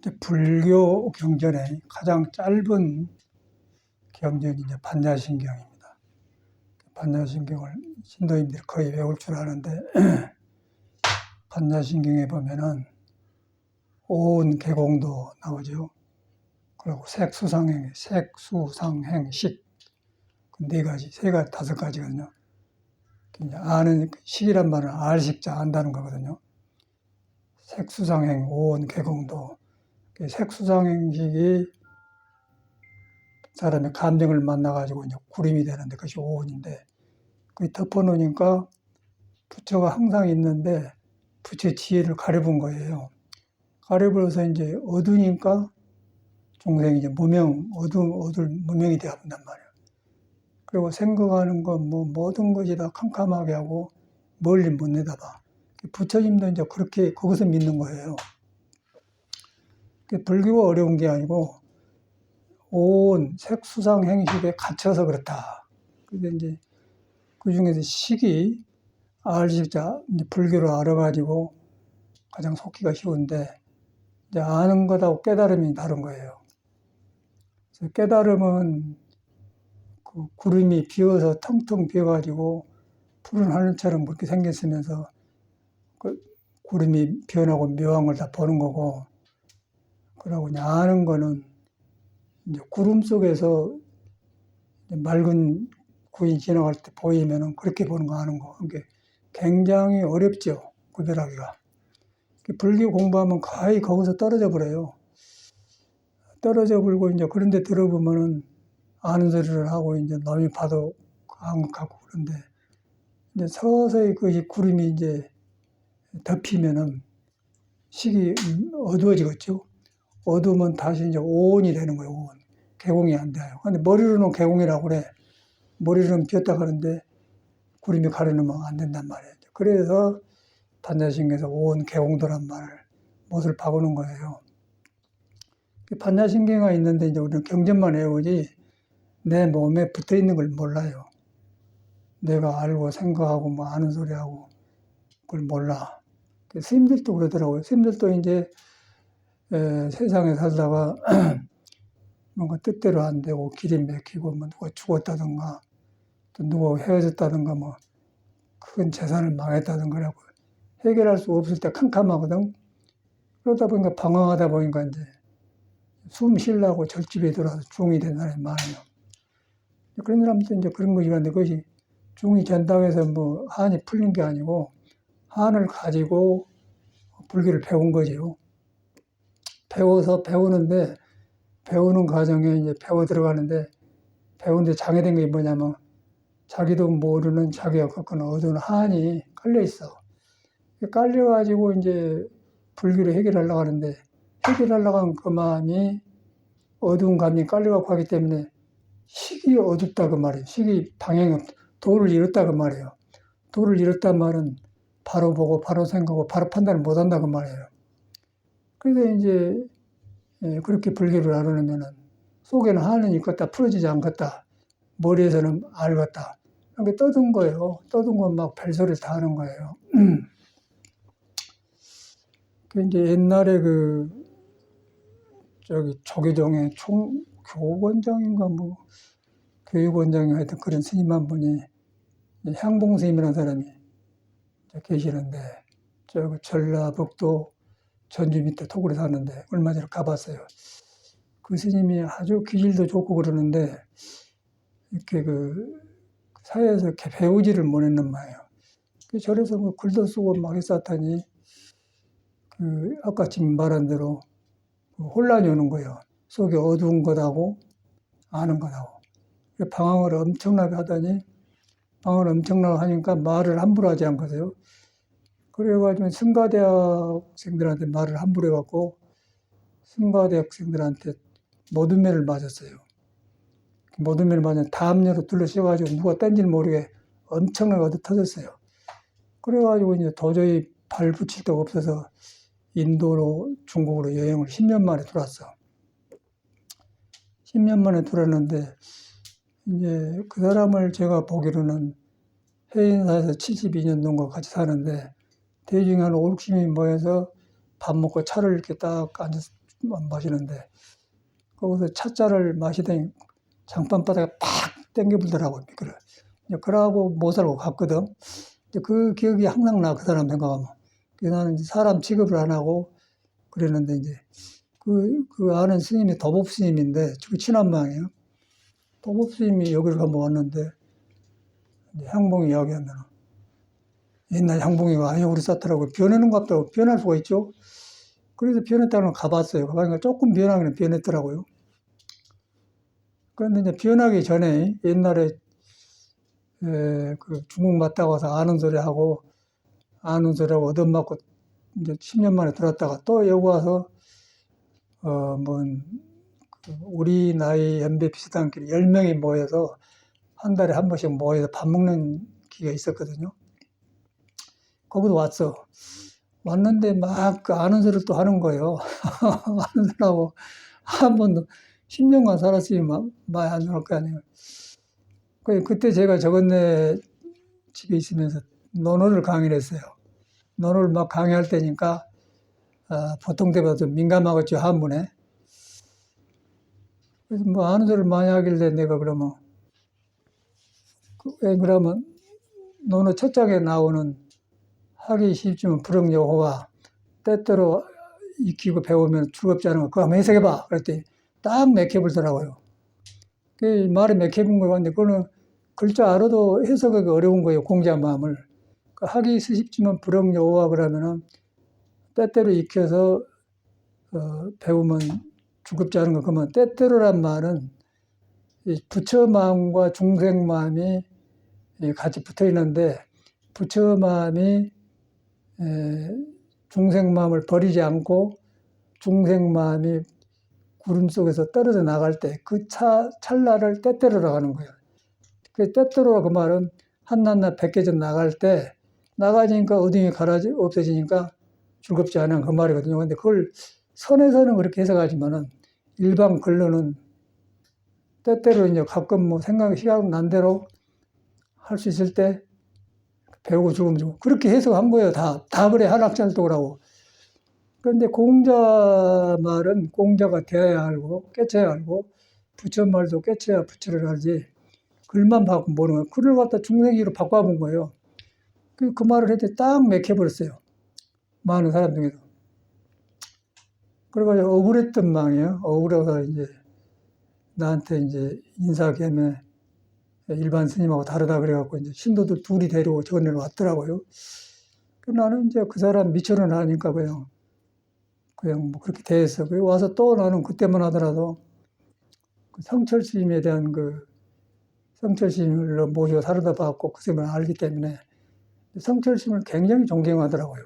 이제 불교 경전의 가장 짧은 경전이 이제 반야심경입니다. 반야심경을 신도인들이 거의 외울 줄 아는데, 반야심경에 보면은 온 개공도 나오죠. 그리고 색수상행, 색수상행식, 그 네 가지, 다섯 가지거든요. 아는 식이란 말은 알식자 안다는 거거든요. 색수상행, 온 개공도. 색수상행식이 사람의 감정을 만나가지고 이제 구림이 되는데 그것이 오온인데, 그 덮어놓으니까 부처가 항상 있는데 부처의 지혜를 가려본 거예요. 가려버려서 이제 어두니까 종생이 이제 어두울 무명이 되어본단 말이에요. 그리고 생각하는 것, 모든 것이 다 캄캄하게 하고 멀리 못 내다봐. 부처님도 이제 그렇게 거기서 믿는 거예요. 불교가 어려운 게 아니고 온 색수상 행식에 갇혀서 그렇다. 그래서 이제 그 중에서 식이 알식자, 이제 불교를 알아가지고 가장 속기가 쉬운데, 이제 아는 것하고 깨달음이 다른 거예요. 그래서 깨달음은 그 구름이 비어서 텅텅 비어가지고 푸른 하늘처럼 그렇게 생겼으면서 그 구름이 변하고 묘한 걸 다 보는 거고, 그러고 이제 아는 거는 이제 구름 속에서 맑은 구인이 지나갈 때 보이면은 그렇게 보는 거 아는 거. 그게 굉장히 어렵죠, 구별하기가. 불교 공부하면 거의 거기서 떨어져 버려요. 떨어져 버리고 이제 그런데 들어보면은 아는 소리를 하고 이제 남이 봐도 안 갖고 그런데 이제 서서히 그 구름이 이제 덮이면은 식이 어두워지겠죠. 어두우면 다시 이제 오온이 되는 거예요. 오온. 개공이 안 돼요. 근데 머리로는 개공이라고 그래. 머리로는 비었다 그러는데 구름이 가려놓으면 안 된단 말이에요. 그래서 반야심경에서 오온 개공도란 말을 못을 바꾸는 거예요. 반야심경이 있는데 이제 우리는 경전만 외우지 내 몸에 붙어 있는 걸 몰라요. 내가 알고 생각하고 아는 소리하고 그걸 몰라. 스님들도 그러더라고요. 스님들도 이제 세상에 살다가 뭔가 뜻대로 안 되고 길이 막히고 누가 죽었다든가 또 누가 헤어졌다든가 큰 재산을 망했다든가 해결할 수 없을 때 캄캄하거든. 그러다 보니까 방황하다 보니까 이제 숨 쉬려고 절집에 들어와서 중이 된 사람이 많아요. 그런 사람도 이제 그런 것이 있는데 그것이 중이 된다고 해서 한이 풀린 게 아니고 한을 가지고 불교를 배운 거죠. 배워서 배우는데 배우는 과정에 이제 배워 들어가는데 배우는데 장애된 게 뭐냐면 자기도 모르는 자기가 겪은 어두운 한이 깔려 있어. 깔려가지고 이제 불교를 해결하려고 하는데 해결하려고 한 그 마음이 어두운 감이 깔려갖고 하기 때문에 식이 어둡다 그 말이에요. 식이 방향이 도를 잃었다 그 말이에요. 도를 잃었단 말은 바로 보고 바로 생각하고 바로 판단을 못 한다 그 말이에요. 그래서 이제 그렇게 불교를 알아내면은 속에는 한은 있겠다 풀어지지 않겠다. 머리에서는 알겠다. 이렇게 떠든 거예요. 떠든 건 막 별소리를 다 하는 거예요. 그 이제 옛날에 조계종의 교원장인가 교육원장이 하여튼 그런 스님 한 분이 향봉 스님이라는 사람이 계시는데 전라북도 전주 밑에 토굴에 사는데 얼마 전에 가봤어요. 그 스님이 아주 기질도 좋고 그러는데 이렇게 사회에서 이렇게 배우지를 못했는 말이에요. 절에서 글도 쓰고 막 했었더니 아까 지금 말한 대로 혼란이 오는 거예요. 속에 어두운 것하고 아는 것하고. 방황을 엄청나게 하더니 방황을 엄청나게 하니까 말을 함부로 하지 않거든요. 그래가지고 승가대학생들한테 말을 함부로 해갖고 승가대학생들한테 모든 매를 맞았어요. 모든 매를 맞았는데 담요로 둘러씌워가지고 누가 딴지를 모르게 엄청나게 얻어 터졌어요. 그래가지고 이제 도저히 발 붙일 데가 없어서 인도로 중국으로 여행을 10년 만에 들어왔어. 10년 만에 들어왔는데 이제 그 사람을 제가 보기로는 해인사에서 72년 동안 같이 사는데 대중이 한 5, 60명이 모여서 밥 먹고 차를 이렇게 딱 앉아서 마시는데, 거기서 차차를 마시더니 장판바닥에 팍 땡겨 불더라고요. 미끄러. 그러고 못 살고 갔거든. 그 기억이 항상 나, 그 사람 생각하면. 그래서 나는 사람 취급을 안 하고 그랬는데, 이제, 그 아는 스님이 도법 스님인데, 그 친한 모양이에요. 도법 스님이 여기를 한번 왔는데, 향봉이 이야기하면, 옛날 향봉이가 아니, 우리 쌓더라고. 변하는 것 같다고. 변할 수가 있죠. 그래서 변했다는 가봤어요. 그러니까 조금 변하기는 변했더라고요. 그런데 이제 변하기 전에 옛날에 그 중국 맞다 가서 아는 소리하고 얻어맞고 이제 10년 만에 들었다가 또 여기 와서 우리 나이 연배 비슷한 길 10명이 모여서 한 달에 한 번씩 모여서 밥 먹는 기회가 있었거든요. 거기도 왔어. 왔는데 막 그 아는 소리를 또 하는 거예요. 아는 소리하고 한 번도 10년간 살았으니 많이 안 나올 거 아니에요. 그때 제가 저건네 집에 있으면서 논어를 강의를 했어요. 논어를 막 강의할 때니까 보통 때보다 좀 민감하겠죠, 한문에. 그래서 뭐 아는 소리를 많이 하길래 내가 그러면 논어 첫 장에 나오는 하기 쉽지만 불응여호와 때때로 익히고 배우면 즐겁지 않은 거 그거 한번 해석해봐. 그랬더니 딱 맥혀불더라고요. 그 말이 맥혀본 거 같은데 그거는 글자 알아도 해석하기 어려운 거예요. 공자 마음을. 하기 쉽지만 불응여호와 그러면은 때때로 익혀서 배우면 즐겁지 않은 거. 그러면 때때로란 말은 부처 마음과 중생 마음이 같이 붙어 있는데 부처 마음이 중생 마음을 버리지 않고 중생 마음이 구름 속에서 떨어져 나갈 때 그 찰나를 때때로라고 하는 거예요. 그 때때로라 그 말은 한낱낱 벗겨져 나갈 때 나가지니까 어둠이 없어지니까 즐겁지 않은 그 말이거든요. 근데 그걸 선에서는 그렇게 해석하지만은 일반 글로는 때때로 이제 가끔 뭐 시간 난 대로 할 수 있을 때 배우고 죽으면 죽고 그렇게 해석한 거예요. 다 그래 한학철도라고. 그런데 공자 말은 공자가 되어야 알고 깨쳐야 알고 부처 말도 깨쳐야 부처를 알지 글만 바꾸면 모르는 거예요. 글을 갖다 중생기로 바꿔본 거예요. 그 말을 했더니 딱 맥혀버렸어요. 많은 사람 중에서. 그래가지고 억울했던 망이에요. 억울해서 이제 나한테 이제 인사겸에 일반 스님하고 다르다 그래갖고 이제 신도들 둘이 데리고 저번에 왔더라고요. 나는 이제 그 사람 미천을 하니까 그냥 뭐 그렇게 대했어. 그리고 와서 또 나는 그때만 하더라도 그 성철 스님에 대한 성철 스님을 모시고 사르다 봤고 그 스님을 알기 때문에 성철 스님을 굉장히 존경하더라고요.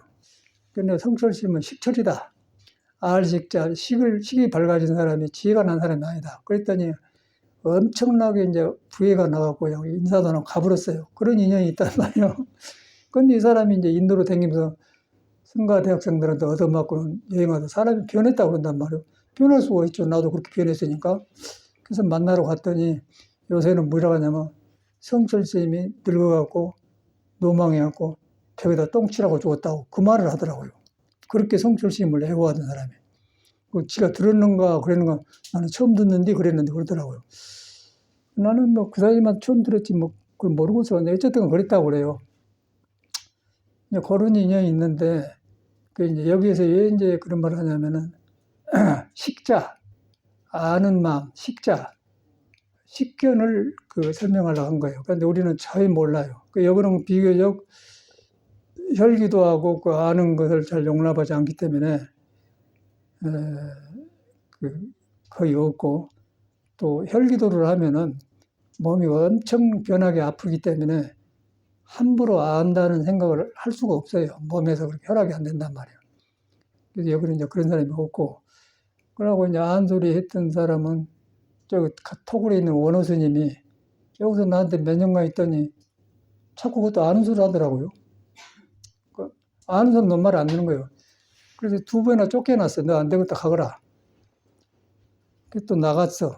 근데 성철 스님은 식철이다. 알식자, 식이 밝아진 사람이 지혜가 난 사람이 아니다. 그랬더니 엄청나게 이제 부해가 나갖고 인사도 안 하고 가버렸어요. 그런 인연이 있단 말이에요. 근데 이 사람이 이제 인도로 다니면서 승가 대학생들한테 얻어맞고는 여행하다 사람이 변했다고 그런단 말이에요. 변할 수가 있죠. 나도 그렇게 변했으니까. 그래서 만나러 갔더니 요새는 뭐라고 하냐면 성철 스님이 늙어갖고 노망해갖고 벽에다 똥칠하고 죽었다고 그 말을 하더라고요. 그렇게 성철 스님을 애호하던 사람이. 지가 들었는가 그랬는가 나는 처음 듣는데 그랬는데 그러더라고요. 나는 뭐 그 사람만 처음 들었지 뭐 그걸 모르고 있었는데 어쨌든 그랬다고 그래요. 그런 인연이 있는데 이제 여기에서 왜 이제 그런 말을 하냐면은 식자, 아는 마음, 식견을 설명하려고 한 거예요. 그런데 우리는 잘 몰라요. 여기는 비교적 혈기도 하고 아는 것을 잘 용납하지 않기 때문에 거의 없고 또 혈기도를 하면은 몸이 엄청 변하게 아프기 때문에 함부로 안다는 생각을 할 수가 없어요. 몸에서 그렇게 혈압이 안 된단 말이에요. 그래서 여기는 이제 그런 사람이 없고, 그러고 이제 안소리 했던 사람은 저기 토굴에 있는 원호 스님이 여기서 나한테 몇 년간 있더니 자꾸 그것도 아는 소리 하더라고요. 아는 사람 넌 말 안 듣는 거예요. 그래서 2번이나 쫓겨났어. 너 안 되겠다 가거라. 그래서 또 나갔어.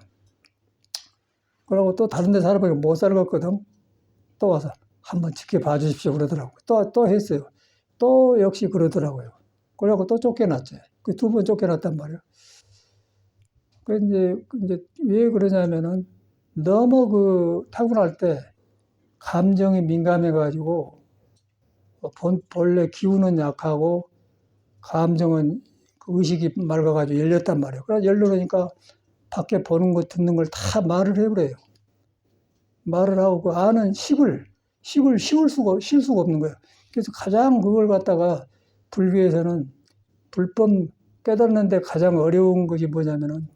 그러고 또 다른 데 살아보니까 못 살겠거든. 또 와서 한번 지켜봐 주십시오 그러더라고요. 또 했어요. 또 역시 그러더라고요. 그래갖고 또 쫓겨났지. 2번 쫓겨났단 말이에요. 이제 왜 그러냐면은 너무 그 타고날 때 감정이 민감해가지고 본래 기운은 약하고 감정은 그 의식이 맑아가지고 열렸단 말이에요. 그래서 열려니까 밖에 보는 거 듣는 걸 다 말을 해버려요. 말을 하고 그 아는 식을 쉴 수가 없는 거예요. 그래서 가장 그걸 갖다가 불교에서는 불법 깨닫는데 가장 어려운 것이 뭐냐면은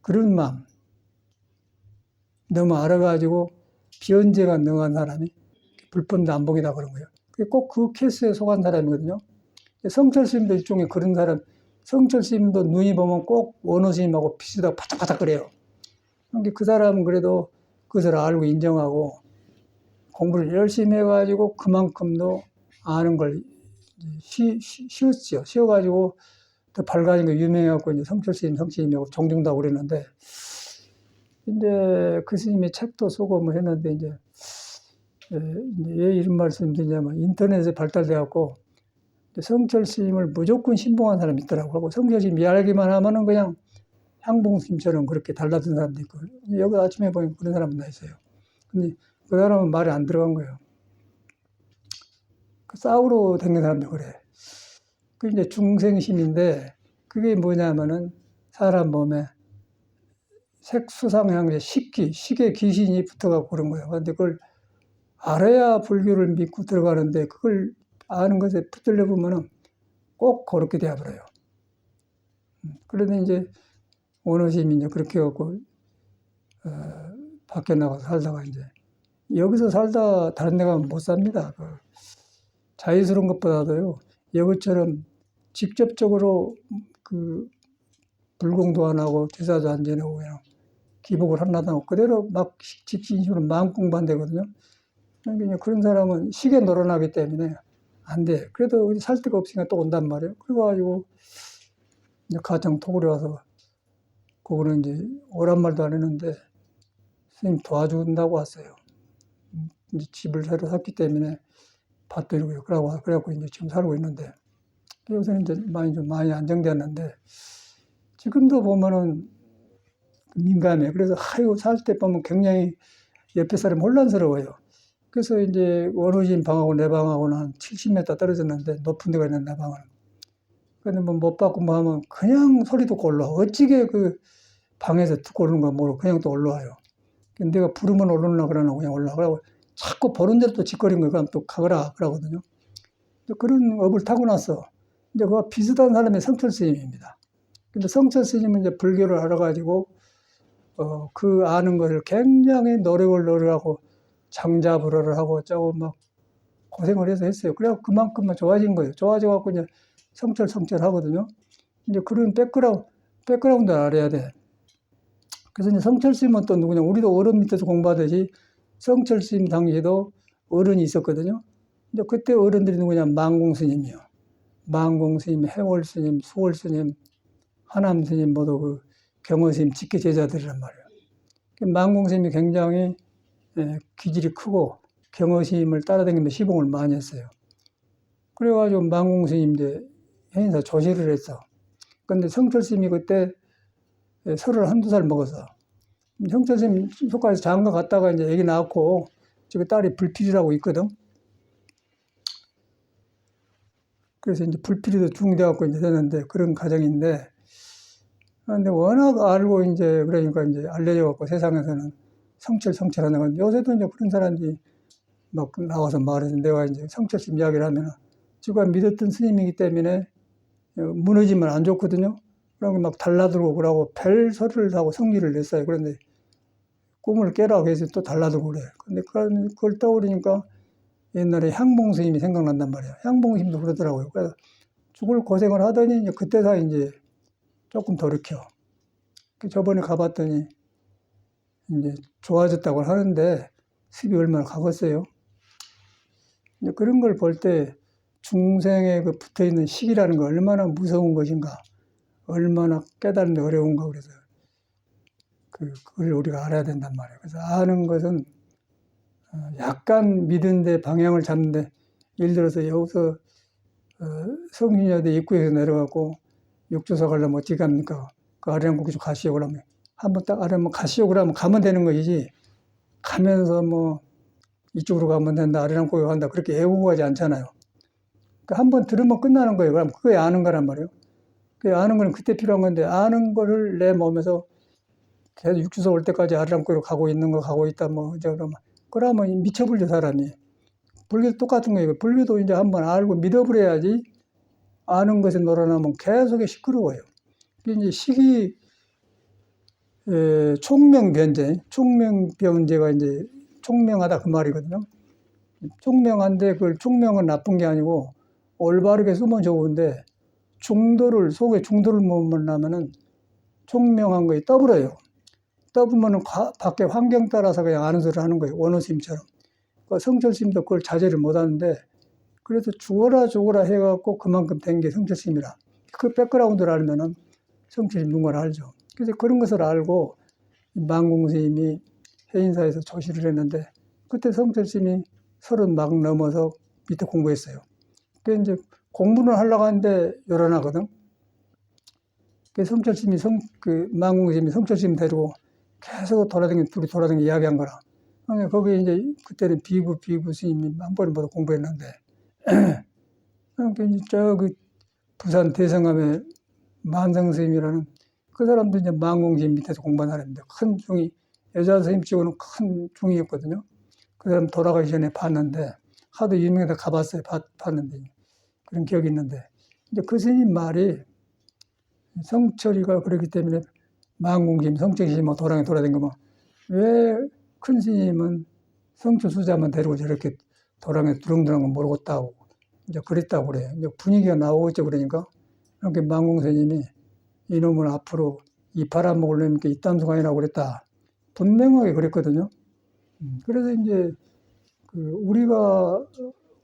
그런 마음, 너무 알아가지고 변제가 능한 사람이 불법 남복이다 그런 거예요. 꼭 그 케이스에 속한 사람이거든요. 성철 스님도 일종의 그런 사람, 성철 스님도 눈이 보면 꼭 원호 스님하고 비슷하고 바짝바짝거려요. 그러니까 그 사람은 그래도 그것을 알고 인정하고 공부를 열심히 해가지고 그만큼도 아는 걸 쉬었죠. 쉬어가지고 더 밝아진 거 유명해갖고 이제 성철 스님, 성스님하고 종중다고 그랬는데 이제 그 스님이 책도 쓰고 뭐 했는데 이제 왜 이런 말씀 드리냐면 인터넷에 발달돼갖고 성철 스님을 무조건 신봉한 사람이 있더라고. 하고 성철 스님 이야기만 하면은 그냥 향봉 스님처럼 그렇게 달라든 사람도 있고 여기 아침에 보면 그런 사람은 다 있어요. 근데 그 사람은 말이 안 들어간 거예요. 그 싸우러 다니는 사람도 그래. 그 이제 중생심인데 그게 뭐냐면은 사람 몸에 색수상향 식의 귀신이 붙어가고 그런 거예요. 근데 그걸 알아야 불교를 믿고 들어가는데 그걸 아는 것에 붙들려 보면은 꼭 그렇게 되어버려요. 그런데 이제 원어심이 이제 그렇게 해갖고 밖에 나가서 살다가 이제 여기서 살다 다른 데 가면 못 삽니다. 그 자유스러운 것보다도요. 여기처럼 직접적으로 그 불공도 안 하고 제사도 안 지내고 그냥 기복을 하나도 하고 그대로 막 직진식으로 마음 공부한대거든요. 그러니까 그런 사람은 시계 놀아나기 때문에 안 돼. 그래도 살 데가 없으니까 또 온단 말이에요. 그래가지고 이제 가정 토굴에 와서 그거는 이제 오란 말도 안 했는데 선생님 도와준다고 왔어요. 이제 집을 새로 샀기 때문에 밭도 이러고 그래갖고 이제 지금 살고 있는데 요새는 이제 많이 안정되었는데 지금도 보면은 민감해. 그래서 아이고 살 때 보면 굉장히 옆에 사람 혼란스러워요. 그래서 이제 원호진 방하고 내 방하고는 한 70m 떨어졌는데 높은 데가 있는 내 방은. 근데 뭐 못 받고 뭐 하면 그냥 소리 듣고 올라와. 어찌게 그 방에서 듣고 오는 거 모르고 그냥 또 올라와요. 근데 내가 부르면 올라오려고 그러나 그냥 올라가라고 자꾸 보는 대로 또 짓거리는 거야. 그럼 또 가거라 그러거든요. 그런 업을 타고났어. 이제 그와 비슷한 사람이 성철 스님입니다. 근데 성철 스님은 이제 불교를 알아가지고 그 아는 것을 굉장히 노력을 하고 장자불어를 하고 어쩌고 막 고생을 해서 했어요. 그래서 그만큼만 좋아진 거예요. 좋아져갖고 이제 성철 하거든요. 이제 그런 백그라운드 알아야 돼. 그래서 이제 성철 스님은 또 누구냐. 우리도 어른 밑에서 공부하듯이 성철 스님 당시에도 어른이 있었거든요. 이제 그때 어른들이 누구냐. 망공 스님이요. 망공 스님, 해월 스님, 수월 스님, 하남 스님 모두 그 경허 스님 직계 제자들이란 말이에요. 망공 스님이 굉장히 기질이 크고 경허 스님을 따라다니면서 시봉을 많이 했어요. 그래가지고 망공 스님 이제 해인사 조시를 했어. 근데 성철 스님이 그때 31살 먹어서 성철 스님 속가에서 장가 갔다가 이제 애기 낳고 지금 딸이 불필이라고 있거든. 그래서 이제 불필이도 중돼갖고 이제 되는데 그런 가정인데 근데 워낙 알고 이제 그러니까 이제 알려져갖고 세상에서는 성철 하는 건 요새도 이제 그런 사람들이 막 나와서 말해서 내가 이제 성철 스님 이야기를 하면은 제가 믿었던 스님이기 때문에 무너지면 안 좋거든요. 그러고 막 달라들고 그러고 별 소리를 하고 성질을 냈어요. 그런데 꿈을 깨라고 해서 또 달라들고 그래. 근데 그걸 떠오르니까 옛날에 향봉 스님이 생각난단 말이에요. 향봉 스님도 그러더라고요. 그래서 죽을 고생을 하더니 이제 그때서 이제 조금 돌이켜. 저번에 가봤더니 이제 좋아졌다고 하는데 습이 얼마나 가겠어요. 그런 걸 볼 때 중생에 그 붙어 있는 식이라는 거 얼마나 무서운 것인가, 얼마나 깨달는 어려운가 그래서 그걸 우리가 알아야 된단 말이에요. 그래서 아는 것은 약간 믿은데 방향을 잡는데 예를 들어서 여기서 성신여대 입구에서 내려가고 육조사 가려면 어떻게 갑니까? 그 아리랑국이 좀 가시오 그러면 한번 딱 아리랑 가시오 그러면 가면 되는 것이지 가면서 뭐 이쪽으로 가면 된다 아리랑국에 간다 그렇게 애우고 가지 않잖아요. 그러니까 한번 들으면 끝나는 거예요. 그럼 그게 아는 거란 말이에요. 그 아는 거는 그때 필요한 건데 아는 거를 내 몸에서 계속 육주소 올 때까지 아리랑국으로 가고 있는 거 가고 있다 뭐 이제 그러면 미쳐버려 사람이. 불교도 똑같은 거예요. 불교도 이제 한번 알고 믿어버려야지 아는 것에 놀아나면 계속 시끄러워요. 이제 식이 총명변제가 이제 총명하다 그 말이거든요. 총명한데 그걸 총명은 나쁜 게 아니고 올바르게 쓰면 좋은데 속에 중도를 못 만나면은 총명한 거에 떠버려요. 떠보면은 밖에 환경 따라서 그냥 아는 소리를 하는 거예요. 원어스님처럼. 성철스님도 그걸 자제를 못 하는데 그래서 죽어라 해갖고 그만큼 된 게 성철스님이라. 그 백그라운드를 알면은 성철스님 누군가를 알죠. 그래서 그런 것을 알고 만공스님이 해인사에서 조시를 했는데 그때 성철스님이 30 막 넘어서 밑에 공부했어요. 그 이제 공부는 하려고 하는데 요란하거든. 그 성철스님이 만공스님이 성철스님 데리고 계속 둘이 돌아다니며 이야기한 거라. 거기 이제 그때는 비구 스님이 한 번에 모두 공부했는데 그러니까 이제 저기 부산 대성함에 만성 스님이라는 그 사람도 이제 만공스님 밑에서 공부한 사람인데 큰 중이 여자 스님 치고는 큰 중이었거든요. 그 사람 돌아가기 전에 봤는데 하도 유명해서 가봤어요. 봤는데 그런 기억이 있는데 이제 그 스님 말이 성철이가 그렇기 때문에 만공스님, 성철스님 돌아다니면 왜 큰 스님은 성철 수자만 데리고 저렇게 도랑에 두렁두렁 몰고 있다고 이제 그랬다고 그래요. 이제 분위기가 나오겠죠 그러니까 이렇게 만공스님이 이놈은 앞으로 이 팔아먹을 놈이니까 이딴수간이라고 그랬다. 분명하게 그랬거든요. 그래서 이제 우리가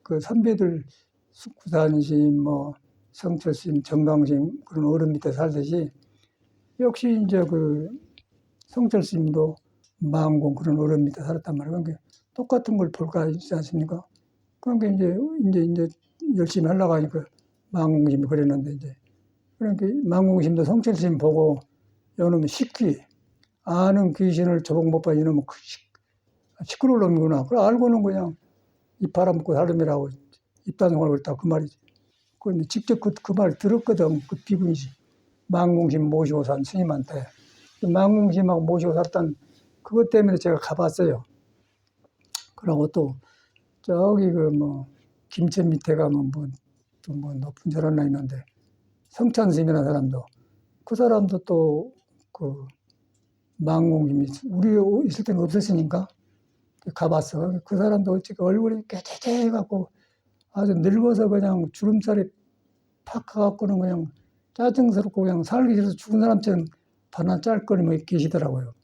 그 선배들 구산심, 성철심, 정강심 그런 어른 밑에 살듯이 역시 이제 성철심도 만공 그런 어른 밑에 살았단 말이에요. 그러니까 똑같은 걸 볼까 있지 않습니까? 그러니까 이제 열심히 하려고 하니까 만공심이 그랬는데 이제 그러니까 만공심도 성철심 보고 이놈은 식귀 아는 귀신을 조복 못 봐 이놈은 시끄러울 놈이구나. 그걸 알고는 그냥 입 팔아먹고 살림이라고 입단속을 그랬다 그 말이지. 근데 직접 그 말 들었거든. 그 비군이지. 만공심 모시고 산 스님한테. 만공심하고 모시고 살았던 그것 때문에 제가 가봤어요. 그러고 또 저기 김천 밑에 가면 뭐 높은 절 하나 있는데 성찬 스님이라는 사람도 그 사람도 또 만공심이 우리 있을 때는 없었으니까 가봤어. 그 사람도 얼굴이 깨재재해갖고 아주 늙어서 그냥 주름살이 팍 가갖고는 그냥 짜증스럽고 그냥 살기 싫어서 죽은 사람처럼 바나 짤거리며 계시더라고요.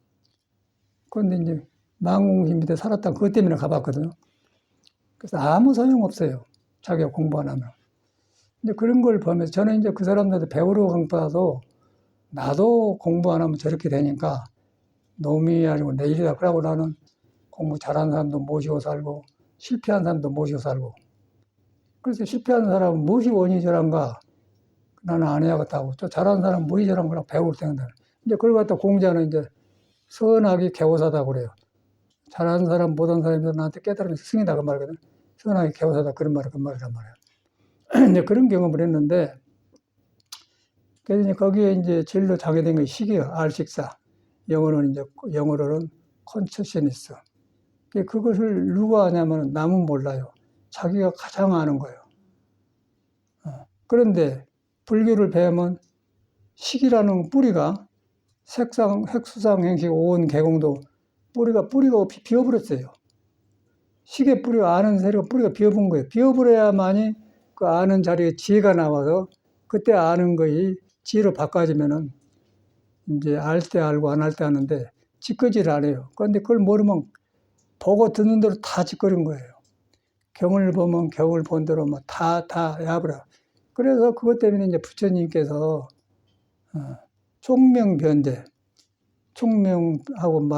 그런데 이제 만공심 밑에 살았다 그것 때문에 가봤거든요. 그래서 아무 소용없어요. 자기가 공부 안 하면. 이제 그런 걸 보면서 저는 이제 그 사람들한테 배우러 간 거라도 나도 공부 안 하면 저렇게 되니까 놈이 아니고 내일이다. 그러고 나는 공부 잘하는 사람도 모시고 살고 실패한 사람도 모시고 살고 그래서 실패하는 사람은 무엇이 원인이 저런가 나는 안 해야겠다고 또 잘하는 사람은 무엇이 저런 거라고 배울 생각을 이제 그걸 갖다 공자는 이제 선악이 개호사다 그래요. 잘하는 사람 못하는 사람이 나한테 깨달으면 스승이다 그 말이거든. 선악이 개호사다 그런 말이란 말이야. 이제 그런 경험을 했는데 그래서 이제 거기에 이제 제일로 장애된 게 식이요. 알식사. 영어로는 consciousness. 그것을 누가 하냐면 남은 몰라요. 자기가 가장 아는 거예요. 그런데 불교를 배우면 식이라는 뿌리가 색상, 핵수상, 행식, 오온, 개공도 뿌리가 비어버렸어요. 식의 뿌리가 아는 세력가 뿌리가 비어본 거예요. 비어버려야만이 그 아는 자리에 지혜가 나와서 그때 아는 것이 지혜로 바꿔지면은 이제 알 때 알고 안 할 때 아는데 짓거지를 안 해요. 그런데 그걸 모르면 보고 듣는 대로 다 짓거린 거예요. 경을 보면 경을 본 대로 다 야버려. 그래서 그것 때문에 이제 부처님께서 총명변제, 총명하고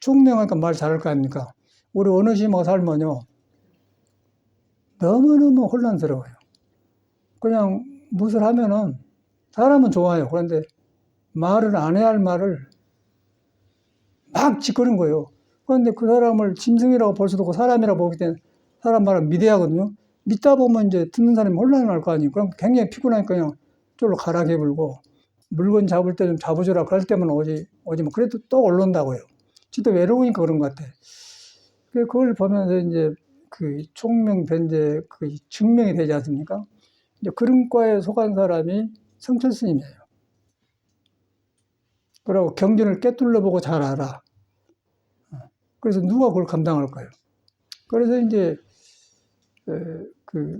총명하니까 말 잘할 거 아닙니까? 우리 어느심하고 살면요 너무너무 혼란스러워요. 그냥 무엇을 하면은 사람은 좋아요. 그런데 말을 안 해야 할 말을 막 짓거린 거예요. 그런데 그 사람을 짐승이라고 볼 수도 없고 사람이라고 보기 때문에 사람 말을 믿어야 하거든요. 믿다 보면 이제 듣는 사람이 혼란할 거 아니에요. 그럼 굉장히 피곤하니까 그냥 쫄로 가라게 불고 물건 잡을 때 좀 잡아주라 그럴 때만 오지 뭐 그래도 또 올라온다고요. 진짜 외로우니까 그런 것 같아. 그걸 보면서 이제 그 총명변제 그 증명이 되지 않습니까? 이제 그런 과에 속한 사람이 성철 스님이에요. 그리고 경전을 꿰뚫려 보고 잘 알아. 그래서 누가 그걸 감당할까요? 그래서 이제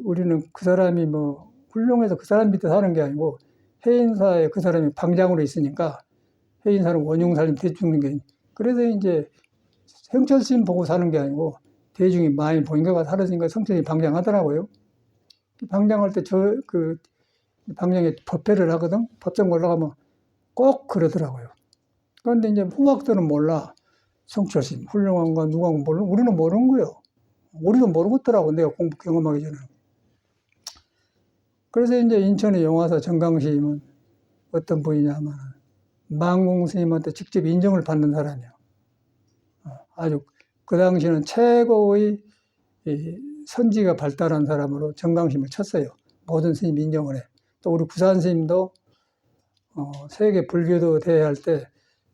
우리는 그 사람이 뭐 훌륭해서 그 사람 밑에 사는 게 아니고 해인사에 그 사람이 방장으로 있으니까 해인사는 원흉살림 대중인 게 그래서 이제 성철스님 보고 사는 게 아니고 대중이 많이 보니까 사라지니까 성철이 방장하더라고요. 방장할 때 방장에 법회를 하거든. 법정 올라가면 꼭 그러더라고요. 그런데 이제 후학들은 몰라. 성철스님 훌륭한 거 누가 모르는 우리는 모르는 거예요. 우리도 모르겠더라고 내가 공부 경험하기 전에. 그래서 이제 인천의 용화사 정강스님은 어떤 분이냐면 망공 스님한테 직접 인정을 받는 사람이에요. 아주 그 당시에는 최고의 선지가 발달한 사람으로 정강심을 쳤어요. 모든 스님 인정을 해. 또 우리 구산 스님도 세계 불교도 대회 할 때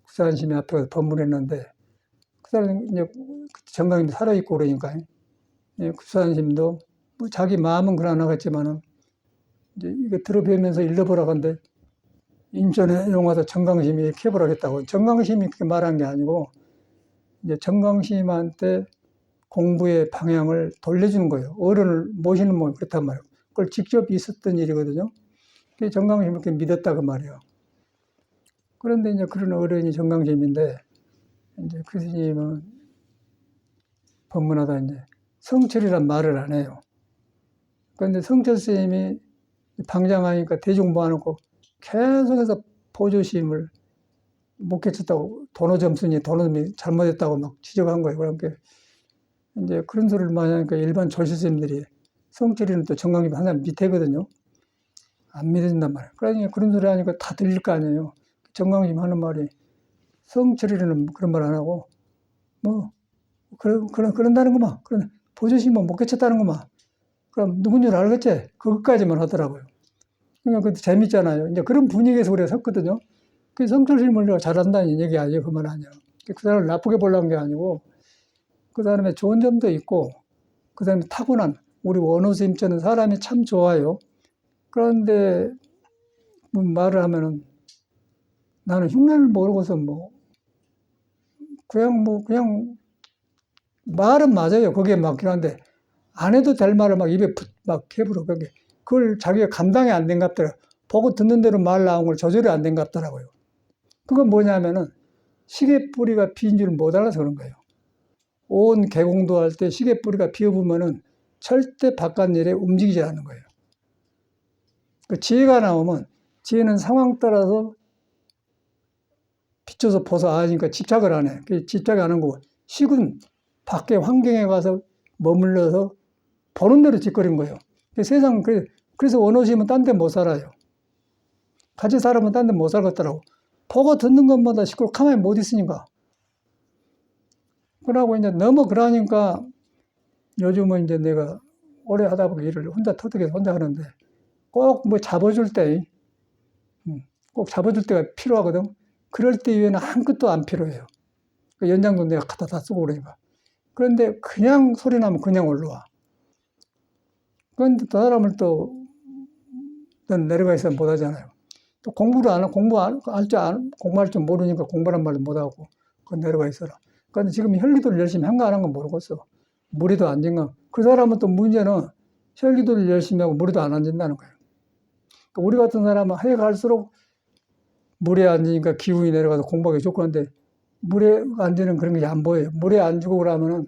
구산 스님 앞에 가서 법문했는데 그 사람이 이제 정강심이 살아있고 그러니까 구산 스님도 뭐 자기 마음은 그러나겠지만은 이제 이거 들어뵈면서 일러보라고 하는데 인천에 용화사 정강심이 이렇게 해보라겠다고. 정강심이 그렇게 말한 게 아니고 이제 정강심한테 공부의 방향을 돌려주는 거예요. 어른을 모시는 뭐 그렇단 말이에요. 그걸 직접 있었던 일이거든요. 정강심을 이렇게 믿었다 그 말이에요. 그런데 이제 그런 어른이 정강심인데 이제 그 스님은 법문하다 이제 성철이란 말을 안 해요. 그런데 성철 스님이 방장하니까 대중 모아놓고 계속해서 포조심을 못 깨쳤다고 도노점순이 도노점이 잘못했다고 막 지적한 거예요. 그러니까 이제 그런 소리를 많이 하니까 일반 조실스님들이 성철이는 또 정강심 한 사람 밑에거든요. 안 믿어진단 말이에요. 그러니까 그런 소리 하니까 다 들릴 거 아니에요. 정강심 하는 말이 성철이는 그런 말 안 하고 뭐 그런다는 거만. 그런 보조심은 못 깨쳤다는 거만. 그럼 누군 줄 알겠지? 그것까지만 하더라고요. 그러니까 그것도 재밌잖아요. 이제 그런 분위기에서 우리가 섰거든요. 그 성철심을 내가 잘한다는 얘기 아니에요. 그 말 아니에요. 그 사람을 나쁘게 보려는 게 아니고 그 사람의 좋은 점도 있고 그 사람이 타고난 우리 원호스님처럼 사람이 참 좋아요. 그런데 뭐 말을 하면은 나는 흉내를 모르고서 그냥 말은 맞아요. 거기에 맞긴 한데 안 해도 될 말을 막 입에 막 해부러 그걸 자기가 감당이 안 된 것 같더라고요. 보고 듣는 대로 말 나온 걸 조절이 안 된 것 같더라고요. 그건 뭐냐면은 시계뿌리가 비인 줄 못 알아서 그런 거예요. 온 개공도 할 때 시계뿌리가 비어보면은 절대 바깥 일에 움직이지 않는 거예요. 그 지혜가 나오면 지혜는 상황 따라서 비춰서 보서 아니까 집착을 안 해. 집착이 안 하는 거고 식은 밖에 환경에 가서 머물러서 보는 대로 짓거린 거예요. 세상 그래서 원호심은 딴 데 못 살아요. 같이 살아면 딴 데 못 살겠더라고. 보고 듣는 것보다 시끄럽고 가만히 못 있으니까. 그러고 이제 너무 그러니까 요즘은 이제 내가 오래 하다 보니 일을 혼자 터득해서 혼자 하는데 꼭 뭐 잡아줄 때, 꼭 잡아줄 때가 필요하거든. 그럴 때 이외에는 한 끗도 안 필요해요. 그 연장도 내가 갖다 다 쓰고 그러니까. 그런데 그냥 소리 나면 그냥 올라와. 그런데 그 사람을 또 넌 내려가 있으면 못 하잖아요. 또 공부를 안 하고 공부할 줄 모르니까 공부란 말도 못 하고 그건 내려가 있어라. 그런데 지금 혈기도를 열심히 한가 안 한 건 모르겠어. 무리도 앉은가. 그 사람은 또 문제는 혈기도를 열심히 하고 무리도 안 앉는다는 거예요. 그러니까 우리 같은 사람은 해 갈수록 물에 앉으니까 기운이 내려가서 공부하기 좋고 그런데 물에 앉는 그런 게 안 보여요. 물에 앉고 그러면은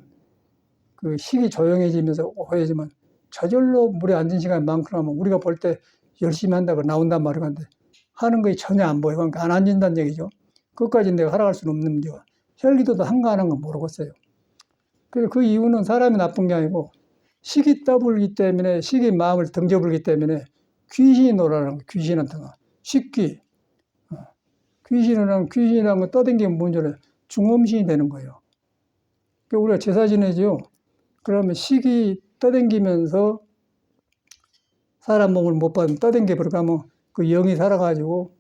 그 식이 조용해지면서 오해지면 저절로 물에 앉은 시간이 많고 나면 우리가 볼 때 열심히 한다고 나온단 말이야. 근데 하는 거에 전혀 안 보여. 그러니까 안 앉는다는 얘기죠. 그것까지 내가 살아갈 수는 없는 문제야. 혈기도도 한가 안 한 건 모르겠어요. 그래서 그 이유는 사람이 나쁜 게 아니고 식이 떠불기 때문에 식이 마음을 등져불기 때문에 귀신이 놀아라는 거야. 귀신한테가. 식귀. 귀신이라는 건 떠댕기면 뭔지 알아요? 중음신이 되는 거예요. 그러니까 우리가 제사 지내죠. 그러면 식이 떠댕기면서 사람 몸을 못 받으면 떠댕겨 버려가면 그 영이 살아가지고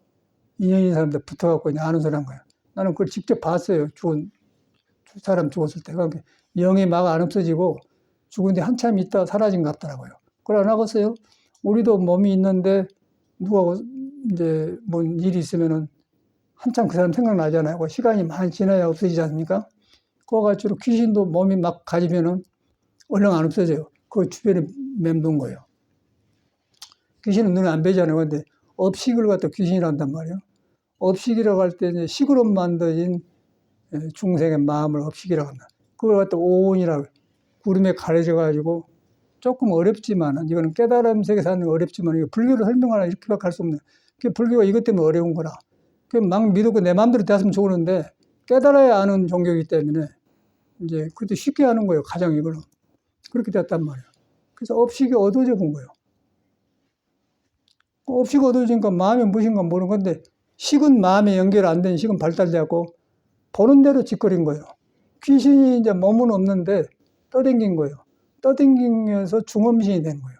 인연인 사람들 붙어갖고 그냥 아는 소리 한 거예요. 나는 그걸 직접 봤어요. 사람 죽었을 때. 그러니까 영이 막 안 없어지고 죽은 데 한참 있다 사라진 것 같더라고요. 그걸 안 하겠어요? 우리도 몸이 있는데 누가 이제 뭔 일이 있으면은 한참 그 사람 생각나잖아요. 그 시간이 많이 지나야 없어지지 않습니까? 그거 같이로 귀신도 몸이 막 가지면은 얼른 안 없어져요. 그 주변에 맴돈 거예요. 귀신은 눈에 안 뵈잖아요. 근데 업식을 갖다 귀신이라 한단 말이에요. 업식이라고 할 때 이제 식으로 만들어진 중생의 마음을 업식이라고 한다. 그걸 갖다 오온이라고 구름에 가려져 가지고 조금 어렵지만 이거는 깨달음 세계에서 하는 거 어렵지만 이거 불교를 설명하라 이렇게밖에 할 수 없네. 그 불교가 이것 때문에 어려운 거라. 그 막 믿고 내 마음대로 됐으면 좋은데 깨달아야 아는 종교이기 때문에 이제 그것도 쉽게 하는 거예요. 가장 이거는. 그렇게 됐단 말이에요. 그래서 업식이 어두워져 본 거예요. 업식이 어두워지니까 마음이 무엇인가 모르는 건데 식은 마음에 연결 안 된 식은 발달되고 보는 대로 짓거린 거예요. 귀신이 이제 몸은 없는데 떠댕긴 거예요. 떠댕기면서 중음신이 된 거예요.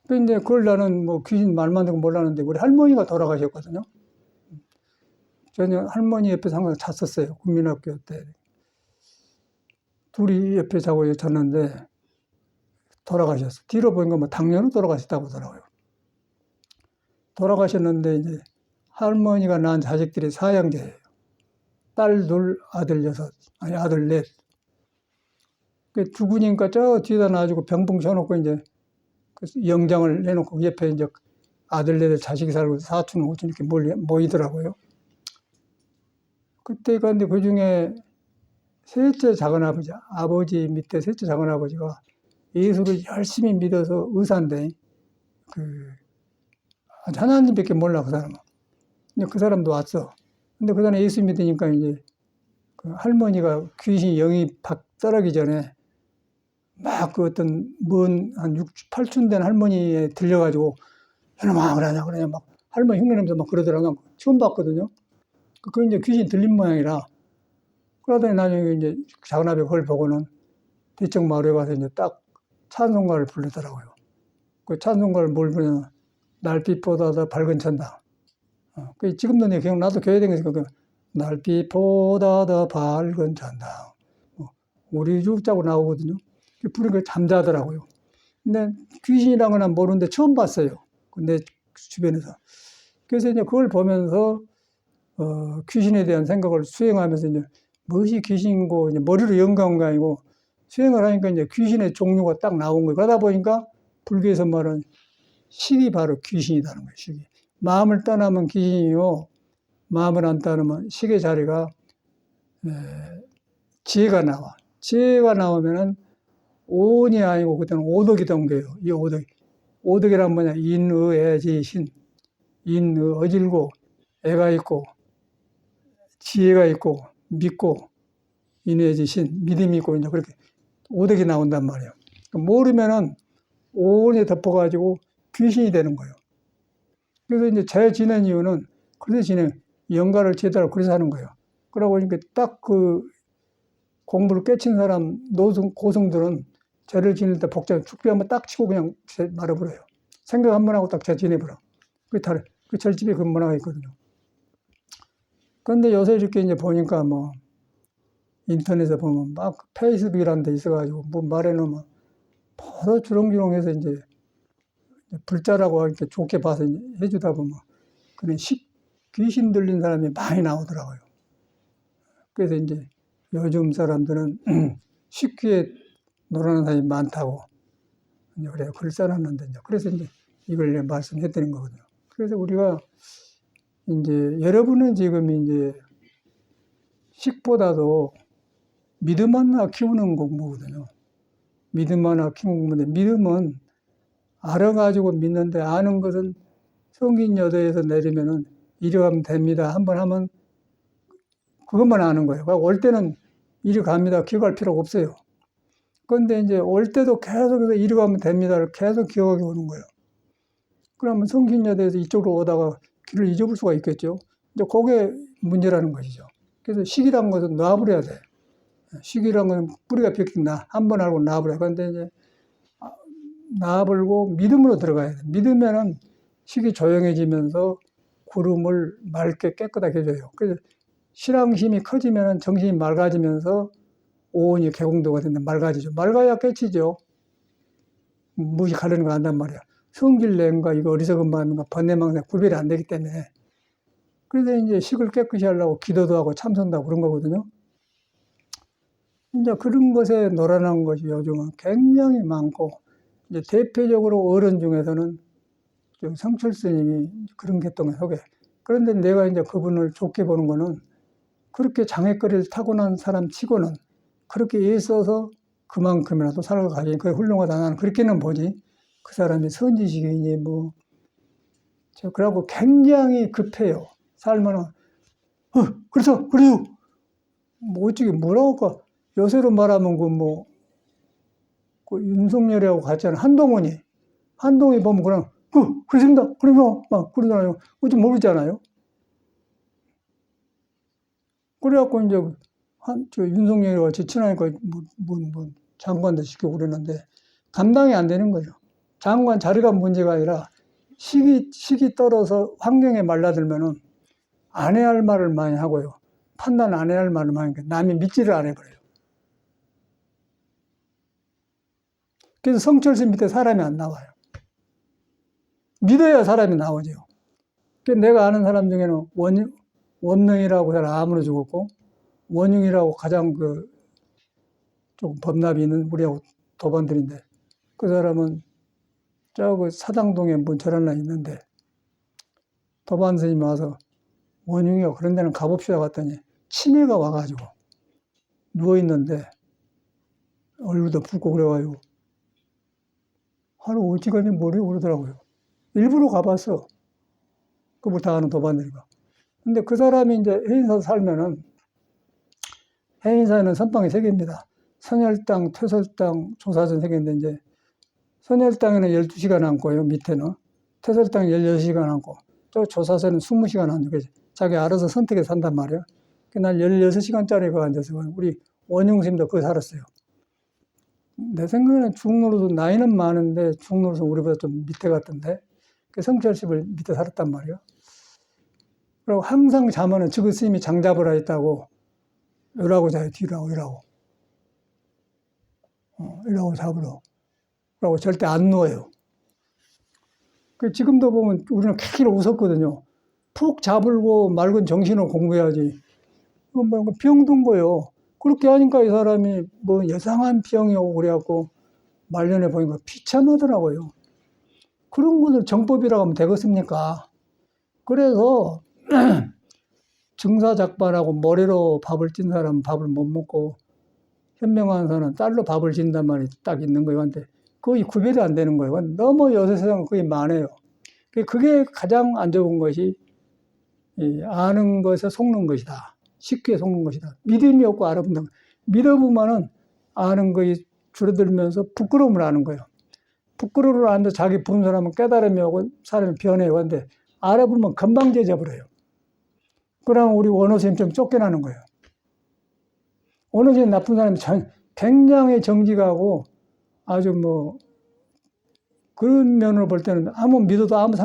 근데 그걸 나는 뭐 귀신 말만 듣고 몰랐는데 우리 할머니가 돌아가셨거든요. 저는 할머니 옆에서 항상 잤었어요. 국민학교 때. 둘이 옆에 자고 잤는데 돌아가셨어. 뒤로 보니까 뭐 당뇨로 돌아가셨다고 하더라고요. 돌아가셨는데 이제 할머니가 낳은 자식들이 4형제예요. 딸 2, 아들 6, 아니 아들 4. 그 죽으니까 저 뒤에다 놔주고 병풍 쳐놓고 이제 영장을 내놓고 옆에 이제 아들 4들 자식이 살고 사촌 오촌 이렇게 모이더라고요. 그때 근데 그 중에 셋째 작은아버지, 아버지 밑에 셋째 작은아버지가 예수를 열심히 믿어서 의사인데 하나님밖에 몰라 그 사람은. 근데 그 사람도 왔어. 근데 그 사람 예수 믿으니까 이제 그 할머니가 귀신 영이 떨어지기 전에 막 그 어떤 먼 한 6, 8촌 된 할머니에 들려가지고 이놈아 그러냐 막 할머니 흉내내면서 막 그러더라고요. 처음 봤거든요. 그 이제 귀신 들린 모양이라 그러더니 나중에 이제 작은아버지 그걸 보고는 대청 마을에 가서 이제 딱 찬송가를 부르더라고요. 그 찬송가를 뭘 부르냐면 날빛보다 더 밝은 천당. 그 지금도 내 기억 나도 교회 다니면서 그 날빛보다 더 밝은 천당. 우리 죽자고 나오거든요. 부르니까 잠자더라고요. 근데 귀신이란 건 모르는데 처음 봤어요. 내 주변에서. 그래서 이제 그걸 보면서 귀신에 대한 생각을 수행하면서 이제 무엇이 귀신이고 이제 머리로 연구한 거 아니고 수행을 하니까 이제 귀신의 종류가 딱 나온 거예요. 그러다 보니까 불교에서 말하는 식이 바로 귀신이라는 거예요. 식이. 마음을 떠나면 귀신이요. 마음을 안 떠나면 식의 자리가 지혜가 나와. 지혜가 나오면은 오온이 아니고 그때는 오덕이 된 거예요. 이 오덕이란 뭐냐? 인의애지신. 인의 어질고 애가 있고 지혜가 있고 믿고 인의지신 믿음이 있고 이제 그렇게 오덕이 나온단 말이에요. 모르면은 오온에 덮어가지고 귀신이 되는 거예요. 그래서 이제 제 지낸 이유는 그래서 지내 영가를 제대로 그래서 하는 거예요. 그러고 보니까 딱 그 공부를 깨친 사람 고성들은 제를 지낼 때 복장 축비 한번 딱 치고 그냥 말아버려요. 생각 한번 하고 딱 제 지내버려. 그 절집에 그 문화가 있거든요. 그런데 요새 이렇게 이제 보니까 뭐 인터넷에 보면 막 페이스북이라는 데 있어가지고 뭐 말해놓으면 바로 주렁주렁해서 이제 불자라고 이렇게 좋게 봐서 해주다 보면 그런 귀신 들린 사람이 많이 나오더라고요. 그래서 이제 요즘 사람들은 식귀에 놀아나는 사람이 많다고 이제 그래요. 글 써놨는데 이제 그래서 이제 이걸 말씀해드린 거거든요. 그래서 우리가 이제 여러분은 지금 이제 식보다도 믿음 하나 키우는 공부거든요. 믿음 하나 키우는 공부인데 믿음은 알아가지고 믿는데 아는 것은 성인 여대에서 내리면은 이리 가면 됩니다. 한번 하면 그것만 아는 거예요. 올 때는 이리 갑니다. 기억할 필요가 없어요. 그런데 이제 올 때도 계속해서 이리 가면 됩니다를 계속 기억하게 오는 거예요. 그러면 성신여대에서 이쪽으로 오다가 길을 잊어볼 수가 있겠죠. 이제 그게 문제라는 것이죠. 그래서 식이란 것은 놔버려야 돼. 식이란 건 뿌리가 벽히 한번 알고 놔버려. 그런데 이제 놔버리고 믿음으로 들어가야 돼. 믿으면은 식이 조용해지면서 구름을 맑게 깨끗하게 해줘요. 그래서 신앙심이 커지면은 정신이 맑아지면서 오온이 개공도가 된다. 맑아지죠. 맑아야 깨치죠. 무엇이 가려는 거 안단 말이야. 성질냄과 이거 어리석은 마음인가 번뇌망상 구별이 안 되기 때문에. 그래서 이제 식을 깨끗이 하려고 기도도 하고 참선도 하고 그런 거거든요. 이제 그런 것에 놀아난 것이 요즘은 굉장히 많고, 이제 대표적으로 어른 중에서는 성철 스님이 그런 계통에 속해. 그런데 내가 이제 그분을 좋게 보는 거는 그렇게 장애거리를 타고난 사람 치고는 그렇게 애써서 그만큼이라도 살아가니 그게 훌륭하다. 나는 그렇게는 보지. 그 사람이 선지식이니 뭐. 그러고 굉장히 급해요. 살면은, 그래요. 뭐 어찌게 뭐라고 할까. 요새로 말하면 그 윤석열이하고 같잖아요. 한동훈이 보면 그냥, 그렇습니다. 그러면 막 그러잖아요. 어찌 모르잖아요. 그래갖고 이제 윤석열이 같이 친하니까 뭐 장관도 시키고 그랬는데 감당이 안 되는 거죠. 장관 자리가 문제가 아니라 식이 떨어서 환경에 말라들면은 안 해야 할 말을 많이 하고요. 판단 안 해야 할 말을 많이 하니까 남이 믿지를 안 해버려요. 그래서 성철심 밑에 사람이 안 나와요. 믿어야 사람이 나오죠. 그래서 내가 아는 사람 중에는 원능이라고 사람 암으로 죽었고, 원흉이라고 가장 조금 법납이 있는 우리하고 도반들인데, 그 사람은 저 사당동에 뭐 저런 나 있는데, 도반 스님이 와서 원흉이가 그런 데는 가봅시다 갔더니 치매가 와가지고 누워있는데 얼굴도 붓고 그래가지고 하루 어찌가니 머리 오르더라고요. 일부러 가봤어. 그걸 다 아는 도반들이가. 근데 그 사람이 이제 해인사 살면은, 해인사에는 선방이 3개입니다. 선열당, 퇴설당, 조사전 3개인데, 이제 선열당에는 12시간 앉고요, 밑에는. 퇴설당에 16시간 앉고, 또 조사전은 20시간 앉고, 자기 알아서 선택해서 산단 말이에요. 난 16시간짜리 그 앉아서, 우리 원용스님도 그거 살았어요. 내 생각에는 중노릇은 나이는 많은데, 중노릇은 우리보다 좀 밑에 같던데, 그 성철십을 밑에 살았단 말이에요. 그리고 항상 자면은 지그 스님이 장잡으라 했다고, 이라고 자요, 뒤라고, 이라고 잡으러. 그러고 절대 안 누워요. 지금도 보면 우리는 캐키로 웃었거든요. 푹 잡을고 맑은 정신으로 공부해야지. 이건 뭐 병든 거예요. 그렇게 하니까 이 사람이 뭐 여상한 병이 오고 그래갖고 말년에 보니까 비참하더라고요. 그런 것을 정법이라고 하면 되겠습니까? 그래서 증사작반하고 머리로 밥을 찐 사람은 밥을 못 먹고 현명한 사람은 딸로 밥을 진단 말이 딱 있는 거예요. 근데 거의 구별이 안 되는 거예요. 너무 요새 세상은 거의 많아요. 그게 가장 안 좋은 것이 아는 것에 속는 것이다. 쉽게 속는 것이다. 믿음이 없고 알아본다. 믿어보면은 아는 것이 줄어들면서 부끄러움을 아는 거예요. 부끄러움을 아는데 자기 부른 사람은 깨달음이 오고 사람이 변해요. 근데 알아보면 금방 잊어버려요. 그러면 우리 원호스님 좀 쫓겨나는 거예요. 원호스님 나쁜 사람이 굉장히 정직하고 아주 그런 면으로 볼 때는 아무 믿어도 아무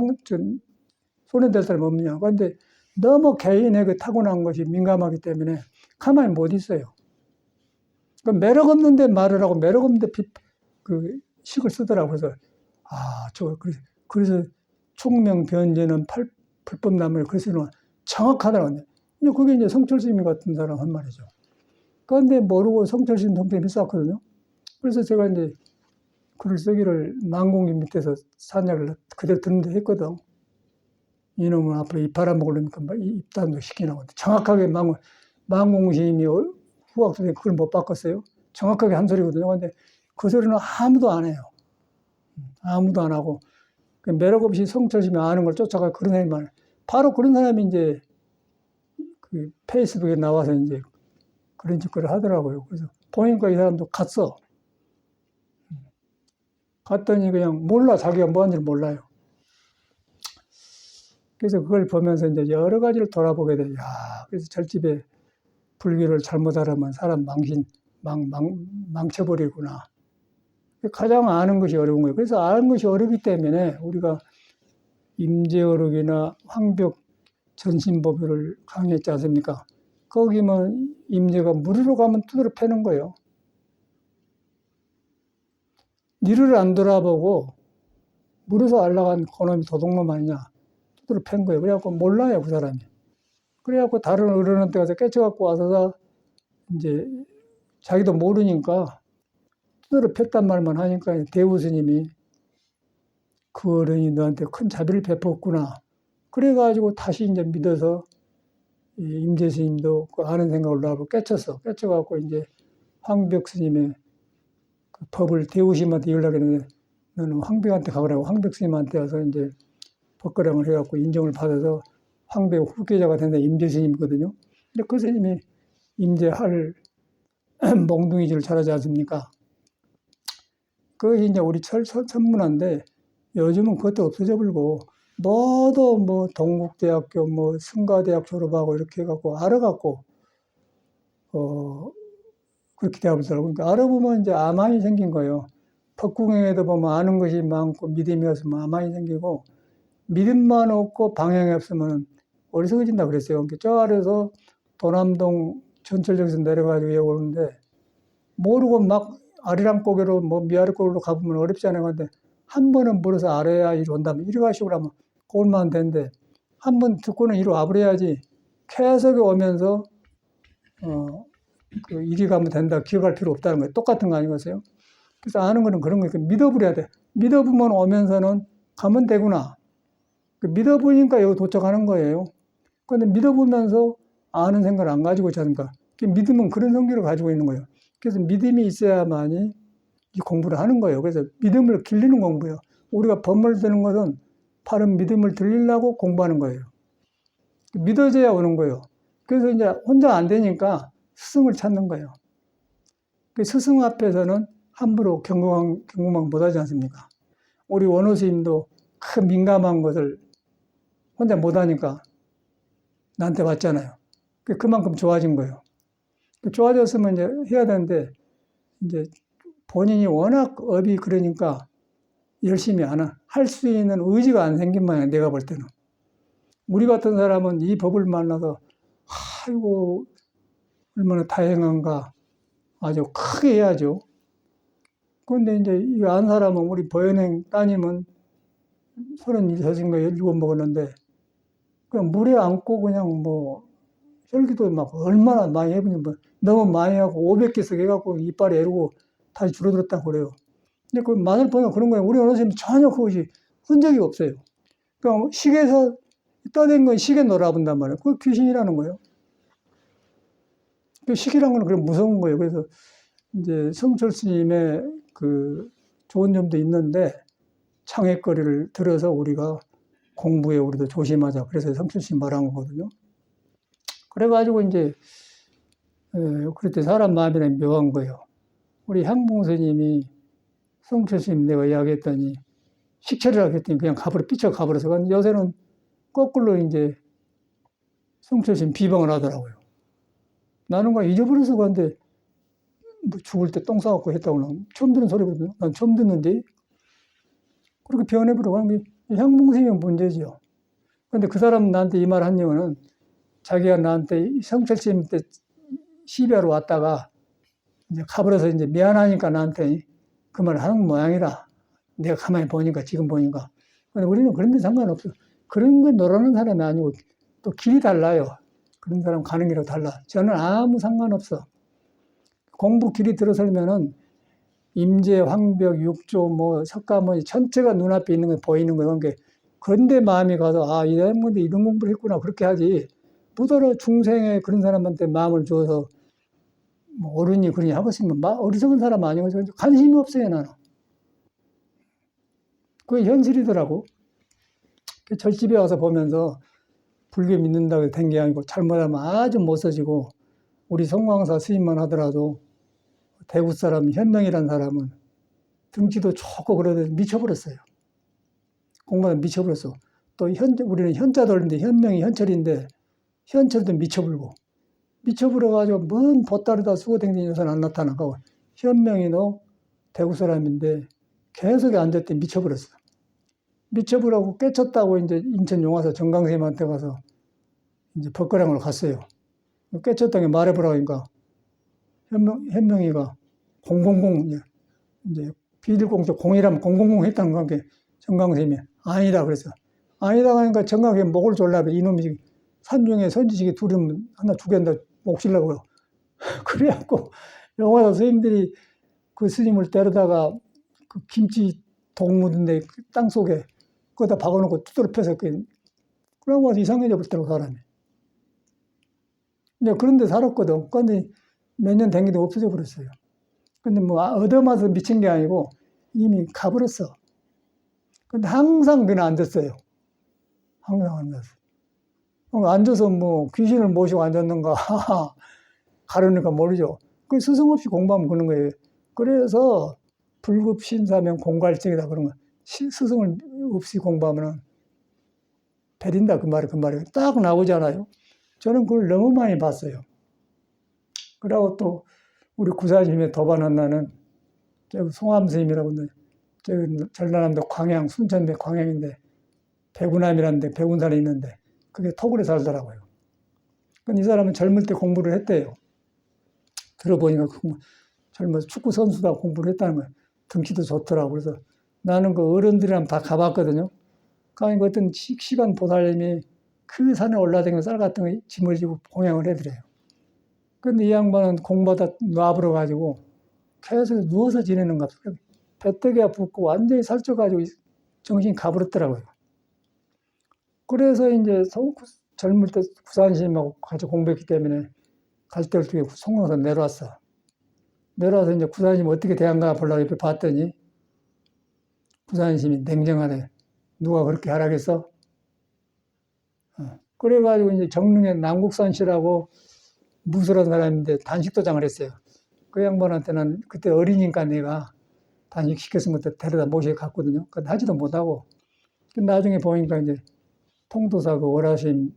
손해될 사람이 없냐. 그런데 너무 개인의 그 타고난 것이 민감하기 때문에 가만히 못 있어요. 매력 없는데 말을 하고 매력 없는데 그 식을 쓰더라고요. 그래서 그래서 총명변제는 불법나무를 그래서 정확하더라고요. 그게 이제 성철스님 같은 사람 한 말이죠. 그런데 모르고 성철스님 성격이 비쌌거든요. 그래서 제가 이제 글을 쓰기를 만공기 밑에서 산약을 그대로 듣는데 했거든. 이놈은 앞으로 입 팔아먹으려니까 입단도 시키나고. 정확하게 만공심이 후학생이 그걸 못 바꿨어요. 정확하게 한 소리거든요. 근데 그 소리는 아무도 안 해요. 아무도 안 하고. 매력 없이 성철심이 아는 걸 쫓아가 그런 사람이 많아요. 바로 그런 사람이 이제 그 페이스북에 나와서 이제 그런 짓거리를 하더라고요. 그래서 보니까 이 사람도 갔어. 갔더니 그냥 몰라. 자기가 뭐 하는지 몰라요. 그래서 그걸 보면서 이제 여러 가지를 돌아보게 돼. 야, 그래서 절집에 불교를 잘못 알아면 사람 망쳐버리구나. 가장 아는 것이 어려운 거예요. 그래서 아는 것이 어렵기 때문에 우리가 임재어록이나 황벽 전신법을 강의했지 않습니까? 거기면 임재가 무리로 가면 두드러 패는 거예요. 니를 안 돌아보고 물에서 알라간 그놈이 도둑놈 아니냐 두드러 팬 거예요. 그래갖고 몰라요, 그 사람이. 그래갖고 다른 어른한테 가서 깨쳐갖고 와서 이제 자기도 모르니까 두드러 팼단 말만 하니까 대우 스님이 그 어른이 너한테 큰 자비를 베풀었구나. 그래가지고 다시 이제 믿어서 임재 스님도 그 아는 생각을 하고 깨쳤어. 깨쳐갖고 이제 황벽 스님의 그 법을 대우 스님한테 연락했는데 너는 황벽한테 가보라고 황벽 스님한테 와서 이제 법거량을 해갖고 인정을 받아서 황벽 후계자가 된다 임재 스님이거든요. 근데 그 스님이 임재할 몽둥이질을 잘하지 않습니까? 그것이 이제 우리 천문화인데 요즘은 그것도 없어져 버리고 모두 뭐 동국대학교 뭐 승가대학 졸업하고 이렇게 해갖고 알아갖고 그렇게 되어버리더라고요. 그러니까 알아보면 이제 아만이 생긴 거예요. 법궁행에도 보면 아는 것이 많고 믿음이 없으면 아만이 생기고 믿음만 없고 방향이 없으면 어리석어진다 그랬어요. 그러니까 저 아래서 도남동 전철역에서 내려가지고 여기 오는데 모르고 막 아리랑 고개로 뭐 미아리 고개로 가보면 어렵지 않아요. 근데 한 번은 물어서 알아야 이리 온다면 이리 가시고 그러면 골만 된데 한 번 듣고는 이리 와버려야지 계속 오면서 그 이리 가면 된다 기억할 필요 없다는 거예요. 똑같은 거 아니겠어요? 그래서 아는 거는 그런 거니까 믿어버려야 돼. 믿어보면 오면서는 가면 되구나. 믿어보니까 여기 도착하는 거예요. 그런데 믿어보면서 아는 생각을 안 가지고 있지 않습니까? 믿음은 그런 성질을 가지고 있는 거예요. 그래서 믿음이 있어야만이 이 공부를 하는 거예요. 그래서 믿음을 길리는 공부예요. 우리가 법문을 듣는 것은 바른 믿음을 들리려고 공부하는 거예요. 믿어져야 오는 거예요. 그래서 이제 혼자 안 되니까 스승을 찾는 거예요. 스승 앞에서는 함부로 경공망 못하지 않습니까? 우리 원호 스님도 큰 민감한 것을 혼자 못하니까 나한테 왔잖아요. 그만큼 좋아진 거예요. 좋아졌으면 이제 해야 되는데 이제 본인이 워낙 업이 그러니까 열심히 안 할 수 있는 의지가 안 생긴 모양이야. 내가 볼 때는. 우리 같은 사람은 이 법을 만나서 아이고 얼마나 다행한가 아주 크게 해야죠. 그런데 이제 이 안 사람은 우리 보현행 따님은 36인가 7 먹었는데 그냥 물에 안고 그냥 뭐 혈기도 막 얼마나 많이 해보니 뭐 너무 많이 하고 500개씩 해갖고 이빨에 에르고 다시 줄어들었다고 그래요. 근데 그 맛을 보면 그런 거예요. 우리 어느 선생님 전혀 그것이 흔적이 없어요. 그러니까 식에서 떠낸 건 식에 놀아본단 말이에요. 그게 귀신이라는 거예요. 그 식이라는 건 그런 무서운 거예요. 그래서 이제 성철 스님의 그 좋은 점도 있는데 창의거리를 들어서 우리가 공부에 우리도 조심하자. 그래서 성철 스님 말한 거거든요. 그래가지고 이제 그럴 사람 마음이나 묘한 거예요. 우리 향봉 스님이 성철 스님 내가 이야기했더니 식철이라고 했더니 그냥 삐쳐 가버려서 요새는 거꾸로 이제 성철 스님 비방을 하더라고요. 나는 그냥 잊어버려서 그런데 뭐 죽을 때 똥 싸갖고 했다고는 처음 듣는 소리거든요. 난 처음 듣는데 그렇게 변해버리고 향봉 스님은 문제죠. 근데 그 사람은 나한테 이 말 한 이유는 자기가 나한테 성철 스님 때 시비하러 왔다가 이제 가버려서 이제 미안하니까 나한테 그 말 하는 모양이라. 내가 가만히 보니까, 지금 보니까. 근데 우리는 그런 데 상관없어. 그런 거 노라는 사람이 아니고 또 길이 달라요. 그런 사람 가는 길하고 달라. 저는 아무 상관없어. 공부 길이 들어서면은 임재, 황벽, 육조, 뭐 석가모니 전체가 눈앞에 있는 게 보이는 거예요. 그런데 마음이 가서 이 사람인데 이런 공부를 했구나 그렇게 하지. 무더러 중생의 그런 사람한테 마음을 주어서 뭐 어른이 그러니 하고 있으면 어리석은 사람 아니거든요. 관심이 없어요, 나는. 그게 현실이더라고. 절집에 와서 보면서 불교 믿는다고 된 게 아니고 잘못하면 아주 못 써지고 우리 성광사 스님만 하더라도 대구 사람 현명이라는 사람은 등치도 좋고 그러더니 미쳐버렸어요. 공부하다 미쳐버렸어. 또 우리는 현자돌인데 현명이 현철인데 현철도 미쳐버려가지고 먼 보따리다 쓰고 댕기는 녀석은 안 나타나고 현명이도 대구 사람인데 계속 앉았더니 미쳐버렸어. 미쳐버리고 깨쳤다고 이제 인천 용화사 정강쌤한테 가서 이제 법거량을 갔어요. 깨쳤다고 말해보라고 하니까 현명이가 000 이제 비밀공적 0이라면 000 했다는 관계 정강쌤이 아니다 그래서 아니다 하니까 정강쌤 목을 졸라고 이놈이 산중에 선지식이 둘이면 하나 죽였다 목 실라고 그래갖고 용화사 선생님들이 그 스님을 데려다가 그 김치 동 묻은데 그 땅속에 거기다 박아놓고 두드러 펴서 그러고 와서 이상해져 버렸더라고 사람이. 이제 그런데 살았거든. 그런데 몇 년 된 게 없어져 버렸어요. 근데 뭐 얻어맞아서 미친 게 아니고 이미 가버렸어. 근데 항상 그냥 앉았어요. 항상 앉았어. 앉아서 뭐 귀신을 모시고 앉았는가 가르니까 모르죠. 그 스승 없이 공부하면 그런 거예요. 그래서 불급신사명 공갈증이다 그런 거. 스승을 없이 공부하면 베린다 그 말이 딱 나오잖아요. 저는 그걸 너무 많이 봤어요. 그리고 또 우리 구사님의 도반한나는 송암스님이라고 전라남도 광양 순천배 광양인데 배구남이라는 데 배군산에 있는데 그게 토굴에 살더라고요. 이 사람은 젊을 때 공부를 했대요. 들어보니까 젊어서 축구 선수다 공부를 했다는 거예요. 등치도 좋더라고. 그래서 나는 그 어른들이랑 다 가봤거든요. 그러니까 어떤 시간 보살님이 그 산에 올라다니는 쌀 같은 거 짐을 지고 공양을 해드려요. 근데 이 양반은 공부하다 놔버려가지고 계속 누워서 지내는 것 같아요. 배때기가 붓고 완전히 살쪄가지고 정신이 가버렸더라고요. 그래서 이제 젊을 때 구산심하고 같이 공부했기 때문에 갈 때 어떻게 송영서 내려왔어. 내려와서 이제 구산심 어떻게 대한가 보려고 옆에 봤더니 구산심이 냉정하네. 누가 그렇게 하라겠어? 그래가지고 이제 정릉에 남국선 씨라고 무술한 사람인데 단식도장을 했어요. 그 양반한테는 그때 어리니까 내가 단식 시켰으면 데려다 모시고 갔거든요. 근데 하지도 못하고. 나중에 보니까 이제 통도사 그 월화심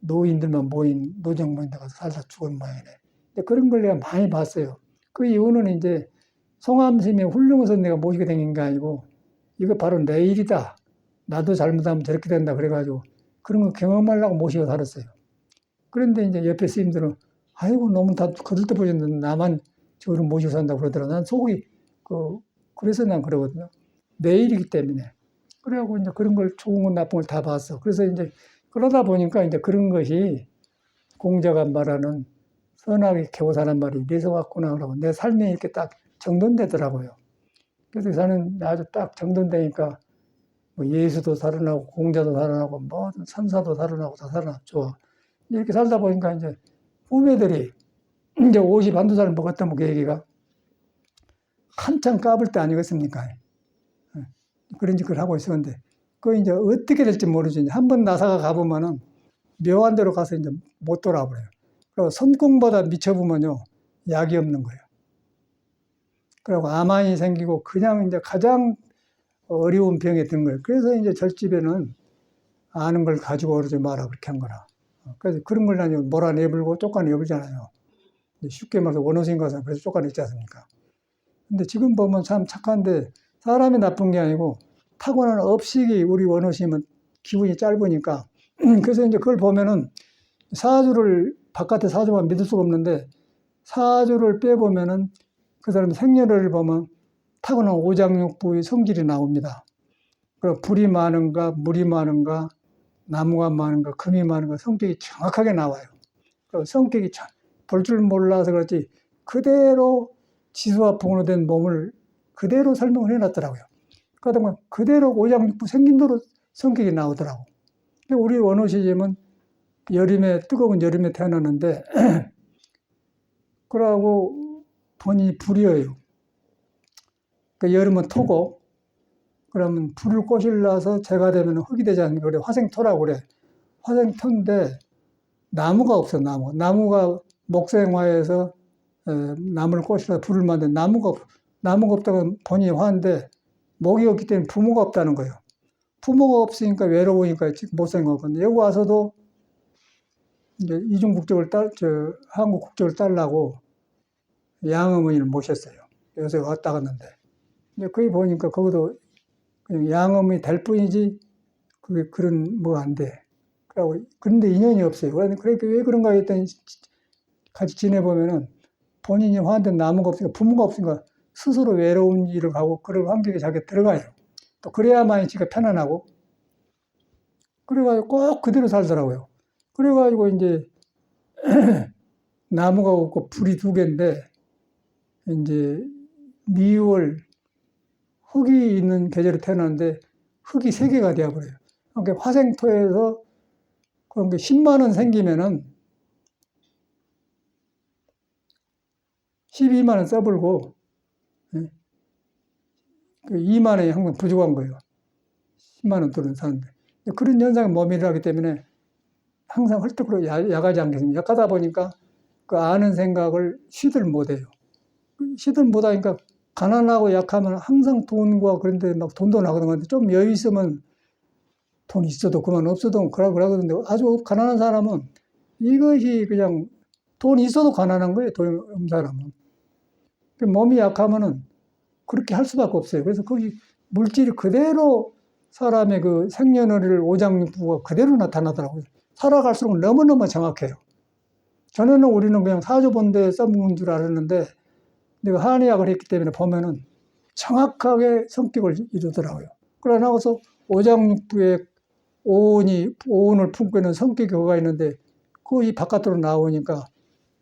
노인들만 모인 노정 모인 데 가서 살다 죽은 모양이네. 근데 그런 걸 내가 많이 봤어요. 그 이유는 이제 송암스님이 훌륭해서 내가 모시게 된 게 아니고 이거 바로 내 일이다. 나도 잘못하면 저렇게 된다. 그래가지고 그런 거 경험하려고 모시고 살았어요. 그런데 이제 옆에 스님들은 아이고 너무 다 거들떠 보셨는데 나만 저를 모시고 산다고 그러더라. 난 속이 그래서 난 그러거든요. 내 일이기 때문에. 그래갖고 이제 그런 걸 좋은 건 나쁜 걸 다 봤어. 그래서 이제 그러다 보니까 이제 그런 것이 공자가 말하는 선하게 겨우 사는 말이 이래서 왔구나 그러고 내 삶이 이렇게 딱 정돈되더라고요. 그래서 저는 아주 딱 정돈되니까 뭐 예수도 살아나고 공자도 살아나고 뭐 선사도 살아나고 다 살아나 좋아. 이렇게 살다 보니까 이제 후배들이 이제 50 한두 살 먹었다면 그 얘기가 한참 까불 때 아니겠습니까? 그런 짓을 하고 있었는데 그 이제 어떻게 될지 모르지. 한번 나사가 가보면은 묘한 데로 가서 이제 못 돌아버려요. 그리고 손공보다 미쳐보면요 약이 없는 거예요. 그리고 암환이 생기고 그냥 이제 가장 어려운 병에 든 거예요. 그래서 이제 절집에는 아는 걸 가지고 오르지 마라 그렇게 한 거라. 그래서 그런 걸 나중에 몰아내불고 쫓아내불잖아요. 쉽게 말해서 원어신 것은 그래서 쫓아냈지 않습니까? 근데 지금 보면 참 착한데 사람이 나쁜 게 아니고 타고난 업식이 우리 원어심은 기분이 짧으니까 그래서 이제 그걸 보면은 사주를 바깥에 사주만 믿을 수가 없는데 사주를 빼보면은 그 사람 생년을 보면 타고난 오장육부의 성질이 나옵니다. 그리고 불이 많은가 물이 많은가 나무가 많은가 금이 많은가 성격이 정확하게 나와요. 그리고 성격이 볼 줄 몰라서 그렇지 그대로 지수와 풍으로 된 몸을 그대로 설명을 해놨더라고요. 그러다 보면 그대로 오장육부 생긴 대로 성격이 나오더라고. 우리 원어시즘은 뜨거운 여름에 태어났는데 그러고 본인이 불이에요. 그 여름은 토고 그러면 불을 꼬실라서 재가 되면 흙이 되지 않는 그래 화생토라고 그래. 화생토인데 나무가 없어. 나무가 목생화에서 나무를 꼬실라서 불을 만든 나무가 없다고 본인이 화인데 목이 없기 때문에 부모가 없다는 거예요. 부모가 없으니까 외로우니까 지금 못생겼거든요. 여기 와서도 이제 이중 국적을 한국 국적을 따려고 양어머니를 모셨어요. 요새 왔다 갔는데. 근데 거기 보니까 거기도 그냥 양어머니 될 뿐이지, 그게 그런 뭐 안 돼. 그런데 인연이 없어요. 그러니까 왜 그런가 했더니 같이 지내보면은 본인이 화한테 남은 거 없으니까, 부모가 없으니까 스스로 외로운 일을 하고 그런 환경에 자기가 들어가요. 또 그래야만이 지가 편안하고. 그래가지고 꼭 그대로 살더라고요. 그래가지고 이제 나무가 없고 불이 두 개인데, 이제 미월 흙이 있는 계절에 태어났는데 흙이 세 개가 되어버려요. 그러니까 화생토에서 그런 게 10만 원 생기면은 12만 원 써불고, 그 2만 원이 항상 부족한 거예요. 10만 원 돈은 사는데. 그런 현상이 몸에 일어나기 때문에 항상 헐떡으로 야가지 않겠습니까? 약하다 보니까 그 아는 생각을 쉬들 못해요. 쉬들 못하니까 가난하고 약하면 항상 돈과 그런데 막 돈도 나거든요. 좀 여유 있으면 돈 있어도 그만 없어도 그러거든요. 아주 가난한 사람은 이것이 그냥 돈 있어도 가난한 거예요. 돈 없는 사람은. 몸이 약하면은 그렇게 할 수밖에 없어요. 그래서 거기 물질이 그대로 사람의 그 생년월일 오장육부가 그대로 나타나더라고요. 살아갈수록 너무너무 정확해요. 전에는 우리는 그냥 사주본데 써먹는 줄 알았는데, 내가 한의학을 했기 때문에 보면은 정확하게 성격을 이루더라고요. 그러고 나서 오장육부에 오온을 품고 있는 성격이 뭐가 있는데, 그것이 바깥으로 나오니까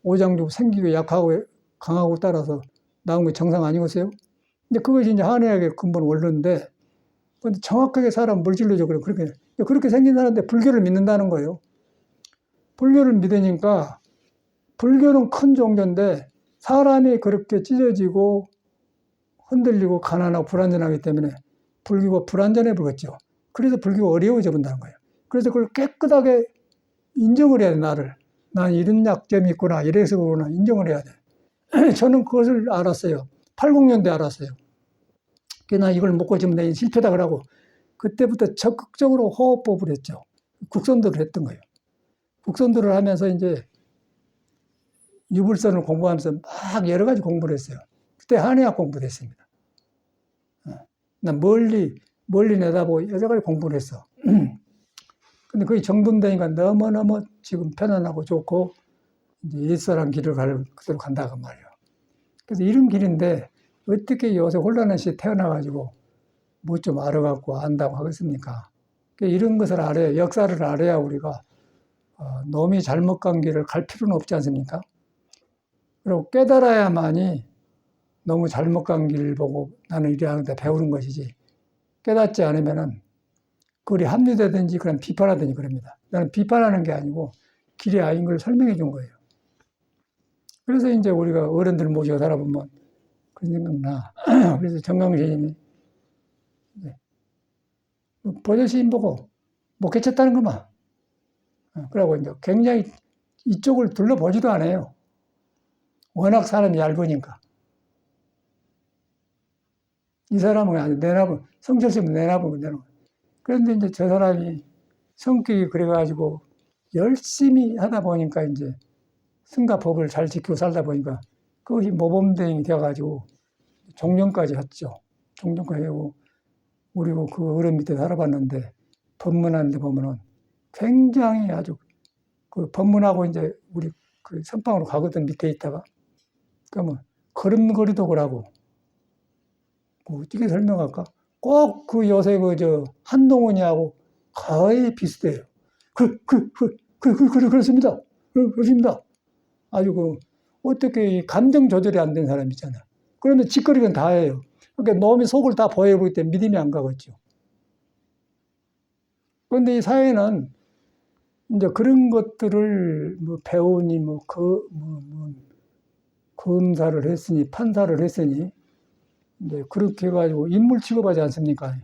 오장육부 생기고 약하고 강하고 따라서 나온 게 정상 아니겠어요? 근데 그것이 이제 한의학의 근본 원론인데, 근데 정확하게 사람 물질로적으로 그렇게 생긴 사람인데 불교를 믿는다는 거예요. 불교를 믿으니까, 불교는 큰 종교인데 사람이 그렇게 찢어지고 흔들리고 가난하고 불안전하기 때문에 불교가 불안전해 버렸죠. 그래서 불교가 어려워져 본다는 거예요. 그래서 그걸 깨끗하게 인정을 해야 돼, 나를. 난 이런 약점이 있구나, 이래서 그러나 인정을 해야 돼. 저는 그것을 알았어요. 80년대 알았어요. 나 이걸 못 고치면 내 실패다 그러고, 그때부터 적극적으로 호흡법을 했죠. 국선도를 했던 거예요. 국선도를 하면서 이제 유불선을 공부하면서 막 여러 가지 공부를 했어요. 그때 한의학 공부를 했습니다. 난 멀리 내다보고 여러 가지 공부를 했어. 근데 그게 정돈되니까 너무너무 지금 편안하고 좋고, 이제 옛사람 길을 그대로 간다고 말이에요. 그래서 이런 길인데, 어떻게 요새 혼란한 시대에 태어나가지고 뭐 좀 알아갖고 안다고 하겠습니까? 이런 것을 알아야, 역사를 알아야 우리가 놈이 잘못 간 길을 갈 필요는 없지 않습니까? 그리고 깨달아야만이 너무 잘못 간 길 보고 나는 이래 하는데 배우는 것이지, 깨닫지 않으면은 그리 합리되든지 그냥 비판하든지 그럽니다. 나는 비판하는 게 아니고 길이 아닌 걸 설명해 준 거예요. 그래서 이제 우리가 어른들 모시고 살아보면 그런 생각나. 그래서 정강스님이 보조시인 보고 못 깨쳤다는 것만. 그러고 이제 굉장히 이쪽을 둘러보지도 않아요. 워낙 사람이 얇으니까. 이 사람은 아주 내놔보, 성철심은 내놔보고. 그런데 이제 저 사람이 성격이 그래가지고 열심히 하다 보니까 이제 승가법을 잘 지키고 살다 보니까 그것이 모범대행이 되어가지고 종령까지 했죠. 종령까지 하고, 우리고 그 어른 밑에 살아봤는데, 법문하는데 보면은 굉장히 아주 그 법문하고 이제 우리 그 선방으로 가거든, 밑에 있다가. 그러면 걸음걸이도 그러고, 뭐 어떻게 설명할까? 꼭 그 요새 한동훈이하고 거의 비슷해요. 그렇습니다. 그렇습니다. 아주 어떻게 감정 조절이 안 된 사람 있잖아. 그러면 짓거리는 다 해요. 그러니까 놈이 속을 다 보여보기 때문에 믿음이 안 가겠죠. 그런데 이 사회는 이제 그런 것들을 배우니 검사를 했으니 판사를 했으니 이제 그렇게 해가지고 인물 취급하지 않습니까?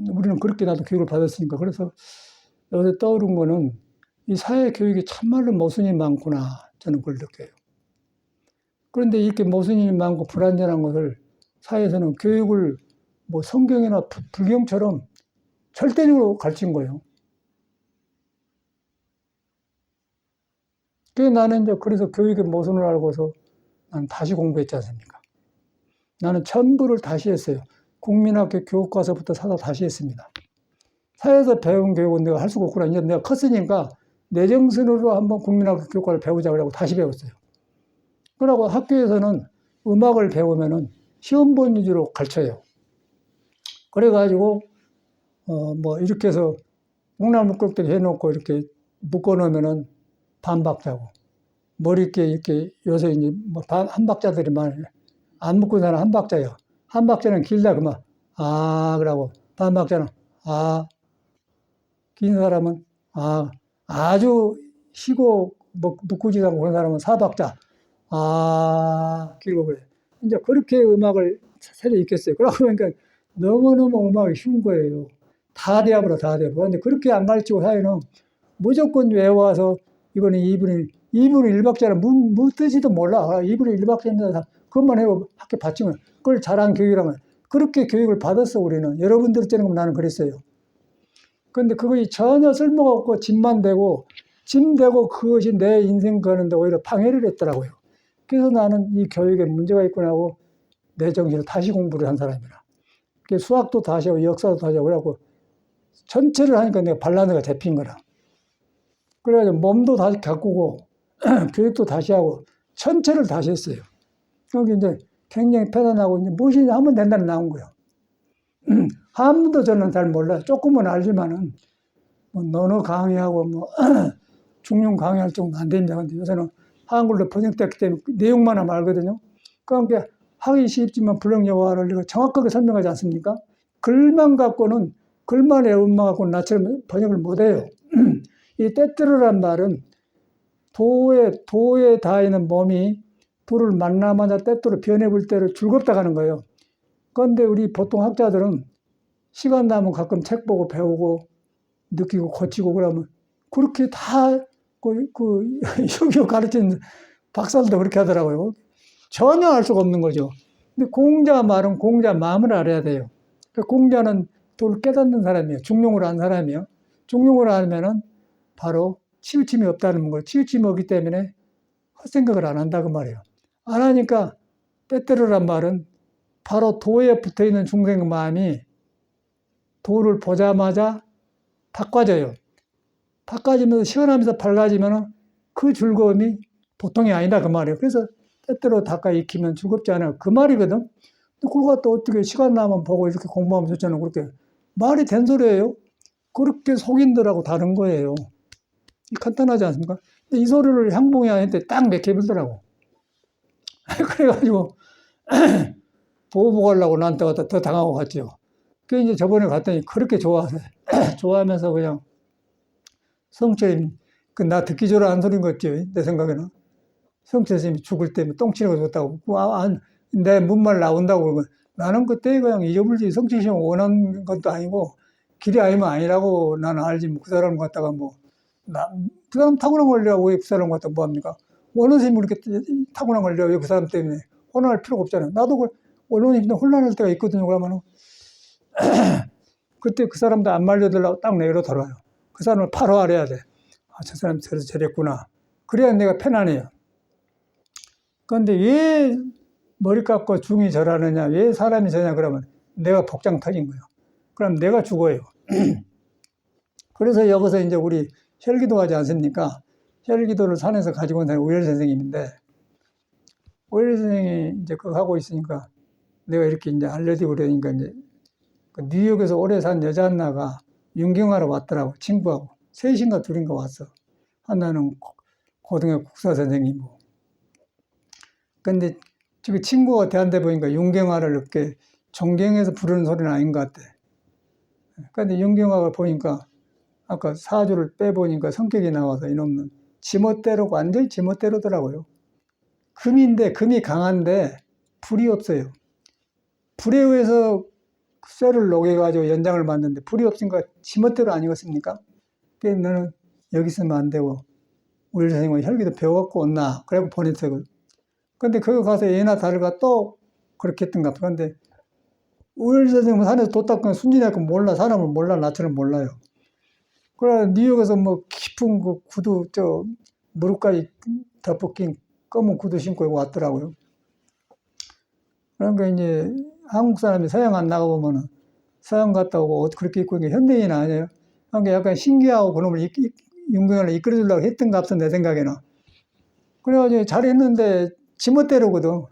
우리는 그렇게 나도 교육을 받았으니까. 그래서 여기서 떠오른 거는 이 사회 교육이 참말로 모순이 많구나, 저는 그걸 느껴요. 그런데 이렇게 모순이 많고 불안전한 것을 사회에서는 교육을 성경이나 불경처럼 절대적으로 가르친 거예요. 그래서 나는 이제 그래서 교육의 모순을 알고서 난 다시 공부했지 않습니까? 나는 전부를 다시 했어요. 국민학교 교과서부터 사서 다시 했습니다. 사회에서 배운 교육은 내가 할 수가 없구나. 이제 내가 컸으니까 내 정신으로 한번 국민학교 교과를 배우자 그러고 다시 배웠어요. 그러고 학교에서는 음악을 배우면은 시험 본 위주로 가르쳐요. 그래가지고 뭐 이렇게 해서 묵나묵국들 해놓고 이렇게 묶어놓으면은 반박자고 머리께 이렇게 요새 이제 뭐 한 박자들이 많아요. 안 묶은 사람 한 박자예요. 한 박자는 길다 그러면 그러고 반박자는 긴 사람은 아주 쉬고 뭐 묶지도 않고 그런 사람은 사박자 길고 그래. 이제 그렇게 음악을 새로 익혔어요. 그러고 보니까 너무너무 음악이 쉬운 거예요. 다 대합으로 다 대합. 근데 그렇게 안 가르치고 사회는 무조건 외워서 이거는 2분의 1박자는 무 뜻이도 몰라. 2분의 1박자입니다. 그것만 해도 학교 받치면 그걸 잘한 교육이라면 그렇게 교육을 받았어 우리는. 여러분들 때는 나는 그랬어요. 그런데 그것이 전혀 쓸모가 없고 짐만 되고 그것이 내 인생 가는데 오히려 방해를 했더라고요. 그래서 나는 이 교육에 문제가 있구나 하고 내 정신으로 다시 공부를 한 사람이라. 수학도 다시 하고 역사도 다시 하고 그래갖고 전체를 하니까 내가 밸런스가 잡힌 거라. 그래가지고 몸도 다시 가꾸고 교육도 다시 하고 전체를 다시 했어요. 여기 이제 굉장히 편안하고 이제 무엇이냐 하면 된다는 나온 거예요. 한문도 저는 잘 몰라요. 조금은 알지만은 뭐 논어 강의하고 뭐 중용 강의할 정도 안 됩니다. 근데 요새는 한글로 번역됐기 때문에 내용만 하면 알거든요. 그러니까 하기 쉽지만 불능여화를 정확하게 설명하지 않습니까? 글만 갖고는 글만의 음만 갖고는 나처럼 번역을 못해요. 이 때때로란 말은 도에 닿아 있는 몸이 불을 만나마자 때때로 변해볼 때를 즐겁다 하는 거예요. 그런데 우리 보통 학자들은 시간 나면 가끔 책 보고 배우고 느끼고 고치고 그러면 그렇게 다 여기 가르치는 박사들도 그렇게 하더라고요. 전혀 알 수가 없는 거죠. 근데 공자 말은 공자 마음을 알아야 돼요. 공자는 도를 깨닫는 사람이에요. 중용을 한 사람이에요. 중용을 하면은 바로 치우침이 없다는 거예요. 치우침이 없기 때문에 헛생각을 안 한다 그 말이에요. 안 하니까 때때로란 말은 바로 도에 붙어있는 중생 마음이 도를 보자마자 바꿔져요. 바꿔지면서 시원하면서 밝아지면 그 즐거움이 보통이 아니다 그 말이에요. 그래서 때때로 닦아 익히면 즐겁지 않아요. 그 말이거든. 그거 또 어떻게 시간 나면 보고 이렇게 공부하면 좋잖아요. 그렇게 말이 된 소리예요. 그렇게 속인들하고 다른 거예요. 간단하지 않습니까? 이 소리를 향봉이한테 딱 맥혀불더라고. 그래가지고 보고 가려고 나한테 왔다 더 당하고 갔죠. 그 이제 저번에 갔더니 그렇게 좋아하면서 그냥 성철님, 나 듣기 좋아 한 소린 거죠. 내 생각에는. 성철님이 죽을 때 똥치는 거 좋다고. 내 문말 나온다고 그러고. 나는 그때 그냥 잊어버리지. 성철님 원하는 것도 아니고, 길이 아니면 아니라고 나는 알지. 그 사람 갖다가 그 사람 타고난 걸려고 왜 그 사람 갖다 뭐 합니까? 원어선생님이 이렇게 타고난 걸려 왜 그 사람 때문에 혼란할 필요가 없잖아요. 나도 원어선생님 혼란할 때가 있거든요. 그러면은, 그때 그 사람도 안 말려들라고 딱 내로 돌아와요. 그 사람을 바로 알아야 돼. 저 사람 저랬구나. 그래야 내가 편안해요. 그런데 왜 머리 깎고 중이 저라느냐, 왜 사람이 저냐 그러면 내가 복장 터진 거예요. 그럼 내가 죽어요. 그래서 여기서 이제 우리 혈기도 하지 않습니까? 혈기도를 산에서 가지고 온 사람이 오열 선생님인데, 오열 선생이 이제 그거 하고 있으니까 내가 이렇게 이제 알려드리고 그러니까 이제 뉴욕에서 오래 산 여자 하나가 윤경하러 왔더라고, 친구하고. 셋인가 둘인가 왔어. 하나는 고등학교 국사 선생님이고. 근데 지금 친구가 대한대 보니까 윤경하를 이렇게 존경해서 부르는 소리는 아닌 것 같아. 근데 윤경하가 보니까 아까 사주를 빼보니까 성격이 나와서 이놈은 지멋대로고 완전히 지멋대로더라고요. 금이 강한데 불이 없어요. 불에 의해서 쇠를 녹여가지고 연장을 만드는데 불이 없으니까 지멋대로 아니겠습니까? 그래서 너는 여기 있으면 안 되고 우리 선생님은 혈기도 배워갖고 온나 그래고 보냈어요. 근데 거기 가서 얘나 다를까 또 그렇게 했던가 봐. 근데 우열 선생님은 산에서 도 닦은 순진해갖고 몰라. 사람을 몰라. 나처럼 몰라요. 그래, 뉴욕에서 뭐 깊은 그 구두, 무릎까지 덮어낀 검은 구두 신고 왔더라고요. 그러니까 이제 한국 사람이 서양 안 나가보면은 서양 갔다 오고 옷 그렇게 입고 있는 게 현대인 아니에요. 그러니까 약간 신기하고 그놈을 윤경을 이끌어주려고 했던가 없어, 내 생각에는. 그래가지고 잘했는데 지멋대로거든.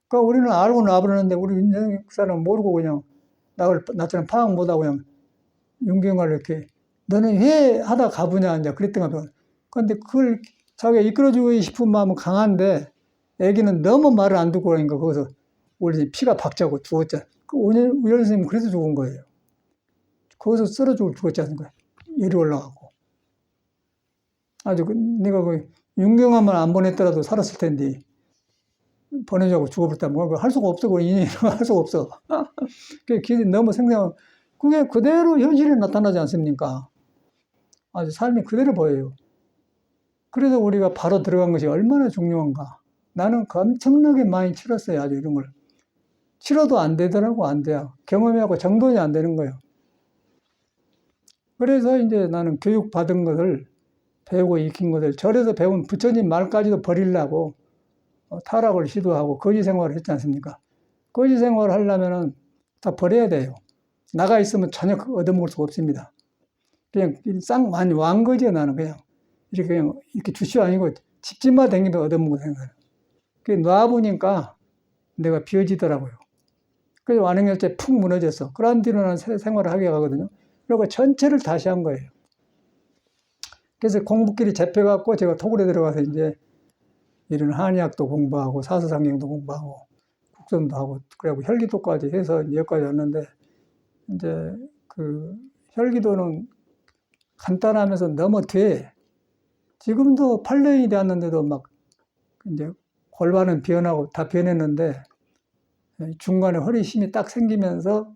그러니까 우리는 알고 나버렸는데 우리 윤경 사람은 모르고 그냥 나처럼 파악 못하고 그냥 윤경을 이렇게 너는 왜 하다 가보냐 이제 그랬던 거. 그런데 그걸 자기가 이끌어주고 싶은 마음은 강한데 애기는 너무 말을 안 듣고 그러니까 거기서 원래 피가 박자고 죽었잖아. 그 우열 선생님은 그래서 죽은 거예요. 거기서 쓰러지고 죽었지 않습니까? 열이 올라가고. 아주 내가 그 윤경함을 안 보냈더라도 살았을 텐데 보내자고 죽어버렸다면 할 수가 없어. 그 인연이 할 수가 없어. 그게 길이 너무 생생한 그게 그대로 현실에 나타나지 않습니까? 아주 삶이 그대로 보여요. 그래서 우리가 바로 들어간 것이 얼마나 중요한가. 나는 엄청나게 많이 치렀어요. 아주 이런 걸. 치러도 안 되더라고, 안 돼요. 경험하고 정돈이 안 되는 거예요. 그래서 이제 나는 교육받은 것을 배우고 익힌 것을 절에서 배운 부처님 말까지도 버리려고 타락을 시도하고 거지 생활을 했지 않습니까? 거지 생활을 하려면은 다 버려야 돼요. 나가 있으면 전혀 얻어먹을 수가 없습니다. 그냥 많이 왕거지요, 나는 그냥. 이렇게 주시 아니고 집집마다 다니면서 얻어먹는 생각을. 그게 놔보니까 내가 비어지더라고요. 그래서 완행열차에 푹 무너졌어. 그런 뒤로는 생활을 하게 가거든요. 그리고 전체를 다시 한 거예요. 그래서 공부끼리 잡혀갖고 제가 토굴에 들어가서 이제 이런 한의학도 공부하고 사서상경도 공부하고 국선도 하고 그리고 혈기도까지 해서 여기까지 왔는데 이제 그 혈기도는 간단하면서 너무 돼. 지금도 8년이 되었는데도 막 이제 골반은 변하고 다 변했는데 중간에 허리 힘이 딱 생기면서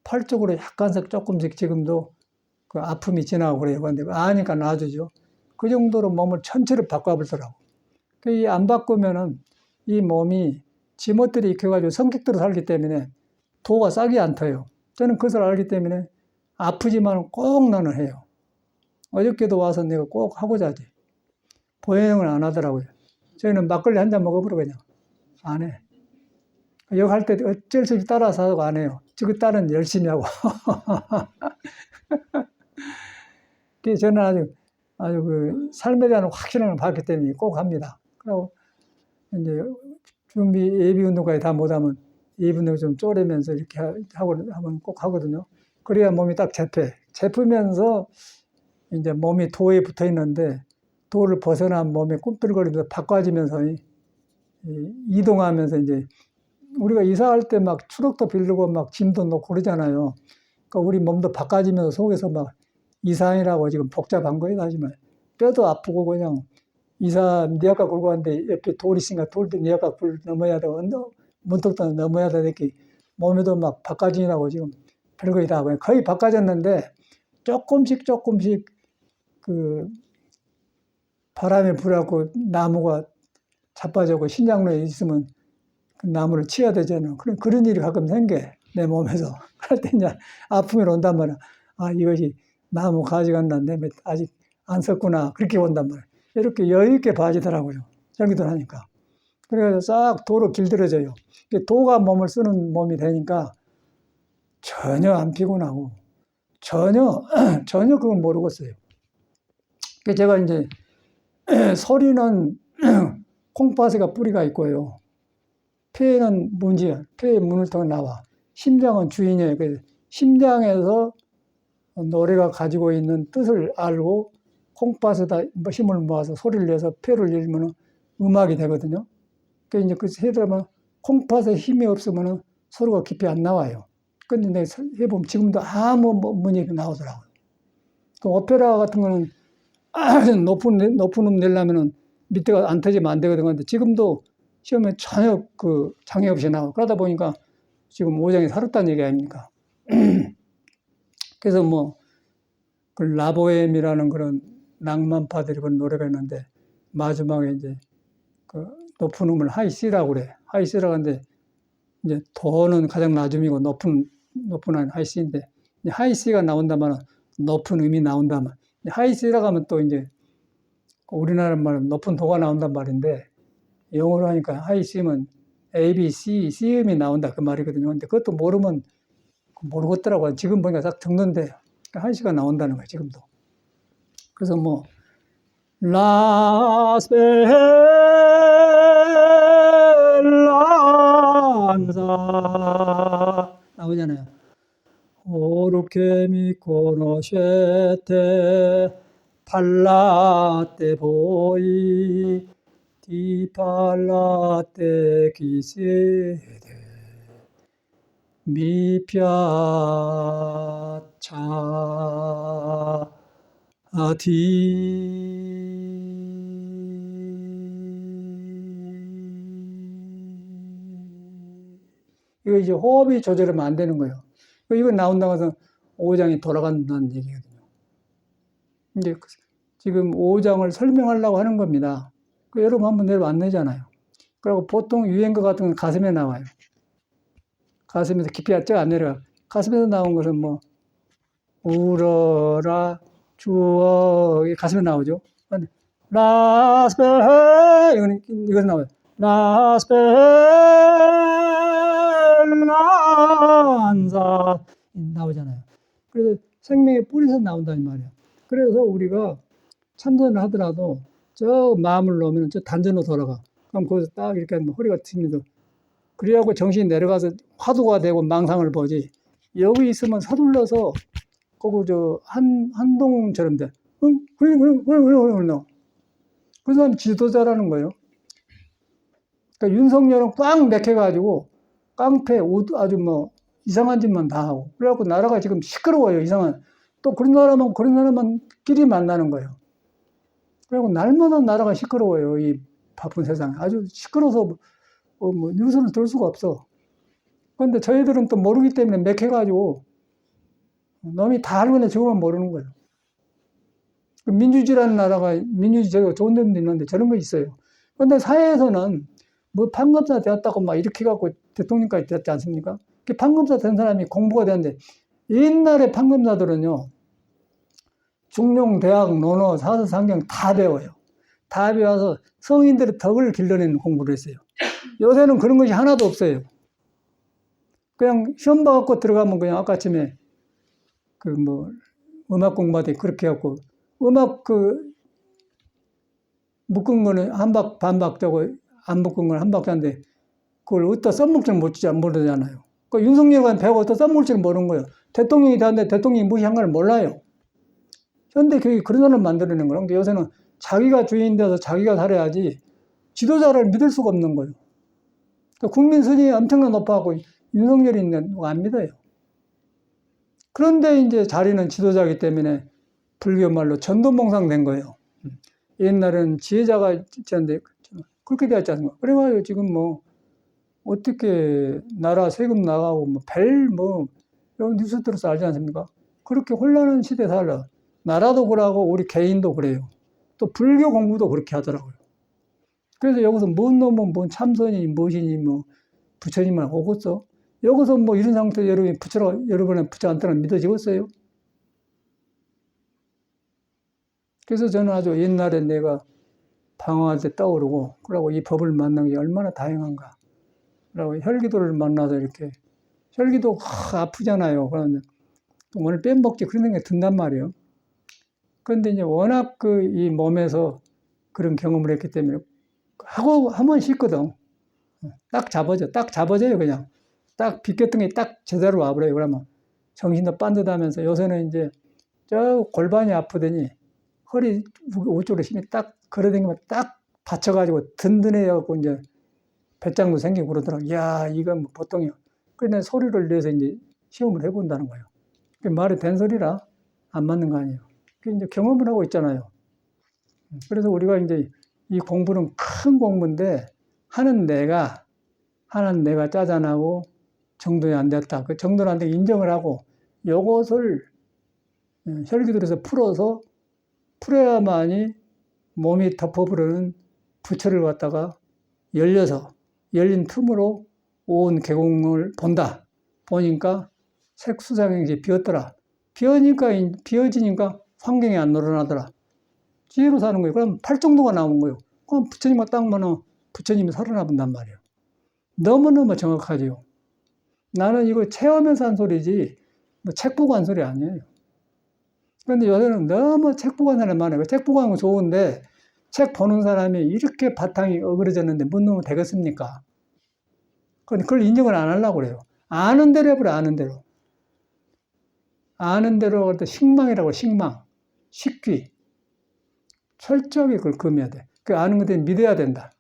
팔 쪽으로 약간씩 조금씩 지금도 그 아픔이 지나고 그래요. 근데 아니까 놔주죠. 그 정도로 몸을 전체를 바꿔버리더라고. 이 안 바꾸면은 이 몸이 지멋대로 익혀가지고 성격대로 살기 때문에 도가 싹이 안 터요. 저는 그것을 알기 때문에 아프지만 꼭 나는 해요. 어저께도 와서 내가 꼭 하고자 하지. 보행을 안 하더라고요. 저희는 막걸리 한 잔 먹어버려 그냥. 안 해. 여기 할 때 어쩔 수 없이 따라서 하고 안 해요. 그 딸은 열심히 하고. 그래서 저는 아주 그 삶에 대한 확신을 받기 때문에 꼭 합니다. 그리고 이제 예비 운동까지 다 못하면 예비 운동 좀 쪼르면서 이렇게 하고 하면 꼭 하거든요. 그래야 몸이 딱 잡히면서 이제 몸이 도에 붙어 있는데 도를 벗어난 몸이 꿈틀거리면서 바꿔지면서 이동하면서 이제 우리가 이사할 때 막 추럭도 빌리고 막 짐도 놓고 그러잖아요. 그러니까 우리 몸도 바꿔지면서 속에서 막 이사하느라고 지금 복잡한 거예요, 하지만. 뼈도 아프고 그냥 니아까 굴고 왔는데 옆에 돌 있으니까 돌도 니아까 굴 넘어야 되고, 문턱도 넘어야 되고, 이렇게 몸에도 막 바꿔지느라고 지금 별거이 다 거의 바꿔졌는데 조금씩 그 바람에 불어갖고 나무가 자빠지고 신장로에 있으면 그 나무를 치워야 되잖아요. 그런 일이 가끔 생겨, 내 몸에서. 그럴 때 이제 아픔이 온단 말이야. 아, 이것이 나무 가져간다는데 아직 안 썼구나. 그렇게 온단 말이야. 이렇게 여유있게 봐지더라고요. 절기도 하니까. 그래서 싹 도로 길들여져요. 도가 몸을 쓰는 몸이 되니까 전혀 안 피곤하고 전혀 그건 모르겠어요. 제가 이제 소리는 콩팥에가 뿌리가 있고요. 폐는 문지야. 폐의 문을 통해 나와. 심장은 주인이에요. 그래서 심장에서 노래가 가지고 있는 뜻을 알고 콩팥에다 힘을 모아서 소리를 내서 폐를 열면 음악이 되거든요. 그래서 이제 그 해보면 콩팥에 힘이 없으면 소리가 깊이 안 나와요. 근데 내가 해보면 지금도 아무 문이 나오더라고요. 그 오페라 같은 거는 높은 음 내려면은 밑에가 안 터지면 안 되거든요. 근데 지금도 시험에 전혀 그 장애 없이 나오고 그러다 보니까 지금 오장이 살았다는 얘기 아닙니까? 그래서 그 라보엠이라는 그런 낭만파들이 그런 노래가 있는데 마지막에 이제 그 높은 음을 하이시라고 그래. 하이시라고 하는데 이제 도는 가장 낮음이고 높은 하이 C인데, 하이 C가 나온다면 높은 음이 나온다면, 하이 C라고 하면 또 이제 우리나라 말은 높은 도가 나온단 말인데, 영어로 하니까 하이 C면 A, B, C, C음이 나온다 그 말이거든요. 근데 그것도 모르면 모르겠더라고요. 지금 보니까 딱 적는데 하이 C가 나온다는 거예요, 지금도. 그래서 뭐 라스벨란사 나오잖아요. 오르케미 코노쉐테 팔라테 보이 디팔라테 기세데 미피아차 아티 이거 이제 호흡이 조절하면 안 되는 거예요. 이거 나온다고 해서 5장이 돌아간다는 얘기거든요. 이제 지금 5장을 설명하려고 하는 겁니다. 여러분 한번 내려 안 내잖아요. 그리고 보통 유행가 같은 건 가슴에 나와요. 가슴에서 깊이 안 내려가. 가슴에서 나온 것은 뭐 울어라 주어 가슴에 나오죠. 라스베 이건 나와요. 라스벨란사 나오잖아요. 그래서 생명의 뿌리에서 나온다는 말이에요. 그래서 우리가 참선을 하더라도 저 마음을 놓으면 저 단전으로 돌아가. 그럼 거기서 딱 이렇게 하면 허리가 트입니다. 그래갖고 정신이 내려가서 화두가 되고 망상을 보지. 여기 있으면 서둘러서 거기 저 한동처럼 돼. 그 사람 지도자라는 거예요. 그러니까 윤석열은 꽉 맥혀가지고 깡패 아주 뭐 이상한 짓만 다 하고 그래갖고 나라가 지금 시끄러워요. 이상한 또 그런 사람만끼리 만나는 거예요. 그래갖고 날마다 나라가 시끄러워요. 이 바쁜 세상에 아주 시끄러워서 뭐 뉴스를 들 수가 없어. 그런데 저희들은 또 모르기 때문에 맥혀가지고 놈이 다 알고 있는데 저거만 모르는 거예요. 민주주의라는 나라가 민주주의가 좋은 데도 있는데 저런 거 있어요. 그런데 사회에서는 뭐 판검사 되었다고 막 이렇게 갖고 대통령까지 되었지 않습니까? 판검사 된 사람이 공부가 되는데 옛날에 판검사들은요 중용, 대학, 논어, 사서, 상경 다 배워요. 다 배워서 성인들의 덕을 길러내는 공부를 했어요. 요새는 그런 것이 하나도 없어요. 그냥 시험 봐갖고 들어가면 그냥 아까쯤에 그 뭐 음악 공부하듯 그렇게 해갖고 음악 묶은 거는 한 박 반박 되고 안 묶은 건 한 박자인데 그걸 어디다 써먹지는 모르잖아요. 그 윤석열과 배우고 어디다 써먹을지는 모르는 거예요. 대통령이 되는데 대통령이 무시한 걸 몰라요. 현대 교육이 그런 사람을 만들어내는 거예요. 근데 요새는 자기가 주인 돼서 자기가 살아야지 지도자를 믿을 수가 없는 거예요. 그러니까 국민 순위가 엄청나게 높아갖고 윤석열이 있는 거 안 믿어요. 그런데 이제 자리는 지도자이기 때문에 불교 말로 전도몽상 된 거예요. 옛날에는 지혜자가 있었는데 그렇게 되었지 않습니까? 그래가지고 지금 뭐 어떻게 나라 세금 나가고 이런 뉴스 들어서 알지 않습니까? 그렇게 혼란한 시대에 살아. 나라도 그러고 우리 개인도 그래요. 또 불교 공부도 그렇게 하더라고요. 그래서 여기서 뭔 놈은 뭔 참선이 무엇이니 뭐 부처님만 오겠어? 여기서 뭐 이런 상태에 여러분의 부처 안 떠나 믿어지겠어요? 그래서 저는 아주 옛날에 내가 방황할 때 떠오르고 그러고 이 법을 만난 게 얼마나 다행한가. 그러고 혈기도를 만나서 이렇게 혈기도 아프잖아요. 그런데 오늘 뺨먹지 그런 생각이 든단 말이에요. 그런데 이제 워낙 이 몸에서 그런 경험을 했기 때문에 하면 쉽거든. 딱 잡아져요 그냥. 딱 비꼈던 게 딱 제대로 와버려요. 그러면 정신도 반듯하면서 요새는 이제 저 골반이 아프더니 허리 우쪽으로 힘이 딱 걸어다니면 딱 받쳐가지고 든든해갖고 이제 배짱도 생기고 그러더라고요. 이야, 이건 뭐 보통이요. 그런데 소리를 내서 이제 시험을 해본다는 거예요. 말이 된 소리라 안 맞는 거 아니에요. 이제 경험을 하고 있잖아요. 그래서 우리가 이제 이 공부는 큰 공부인데 하는 내가 짜잔하고 정돈이 안 됐다. 그 정돈 안 되게 인정을 하고 요것을 혈기들에서 풀어야만이 몸이 덮어부르는 부처를 갖다가 열린 틈으로 온 계곡을 본다. 보니까 색수장이 이제 비었더라. 비어지니까 환경이 안 늘어나더라. 지혜로 사는 거예요. 그럼 8정도가 나온 거예요. 그럼 부처님과 딱 만나면 부처님이 살아나 본단 말이에요. 너무너무 정확하죠. 나는 이거 체험해서 한 소리지, 뭐 책 보고 한 소리 아니에요. 그런데 요새는 너무 책 보고 한 사람이 많아요. 책 보고 하는 거 좋은데, 책 보는 사람이 이렇게 바탕이 어그러졌는데 못 넣으면 되겠습니까? 그걸 인정을 안 하려고 그래요. 아는 대로 해버려, 아는 대로. 아는 대로 식망이라고, 식망. 식귀. 철저하게 그걸 금해야 돼. 그 아는 것들 믿어야 된다.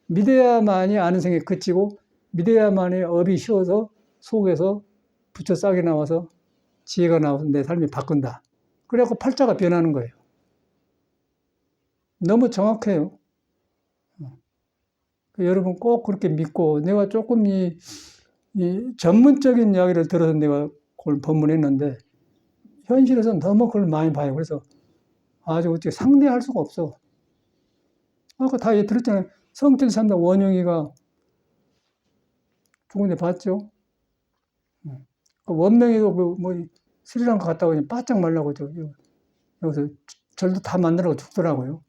믿어야만이 아는 생각이 그치고, 믿어야만이 업이 쉬워서 속에서 부처 싹이 나와서 지혜가 나와서 내 삶이 바꾼다. 그래갖고 팔자가 변하는 거예요. 너무 정확해요. 여러분 꼭 그렇게 믿고, 내가 조금 이 전문적인 이야기를 들어서 내가 그걸 법문했는데, 현실에서는 너무 그걸 많이 봐요. 그래서 아주 어떻게 상대할 수가 없어. 아까 다 들었잖아요. 성til 삼다 원영이가 죽은 데 봤죠? 그 원명이도 스리랑카 갔다 오니 바짝 말라고 여기서 절도 다 만들어서 죽더라고요.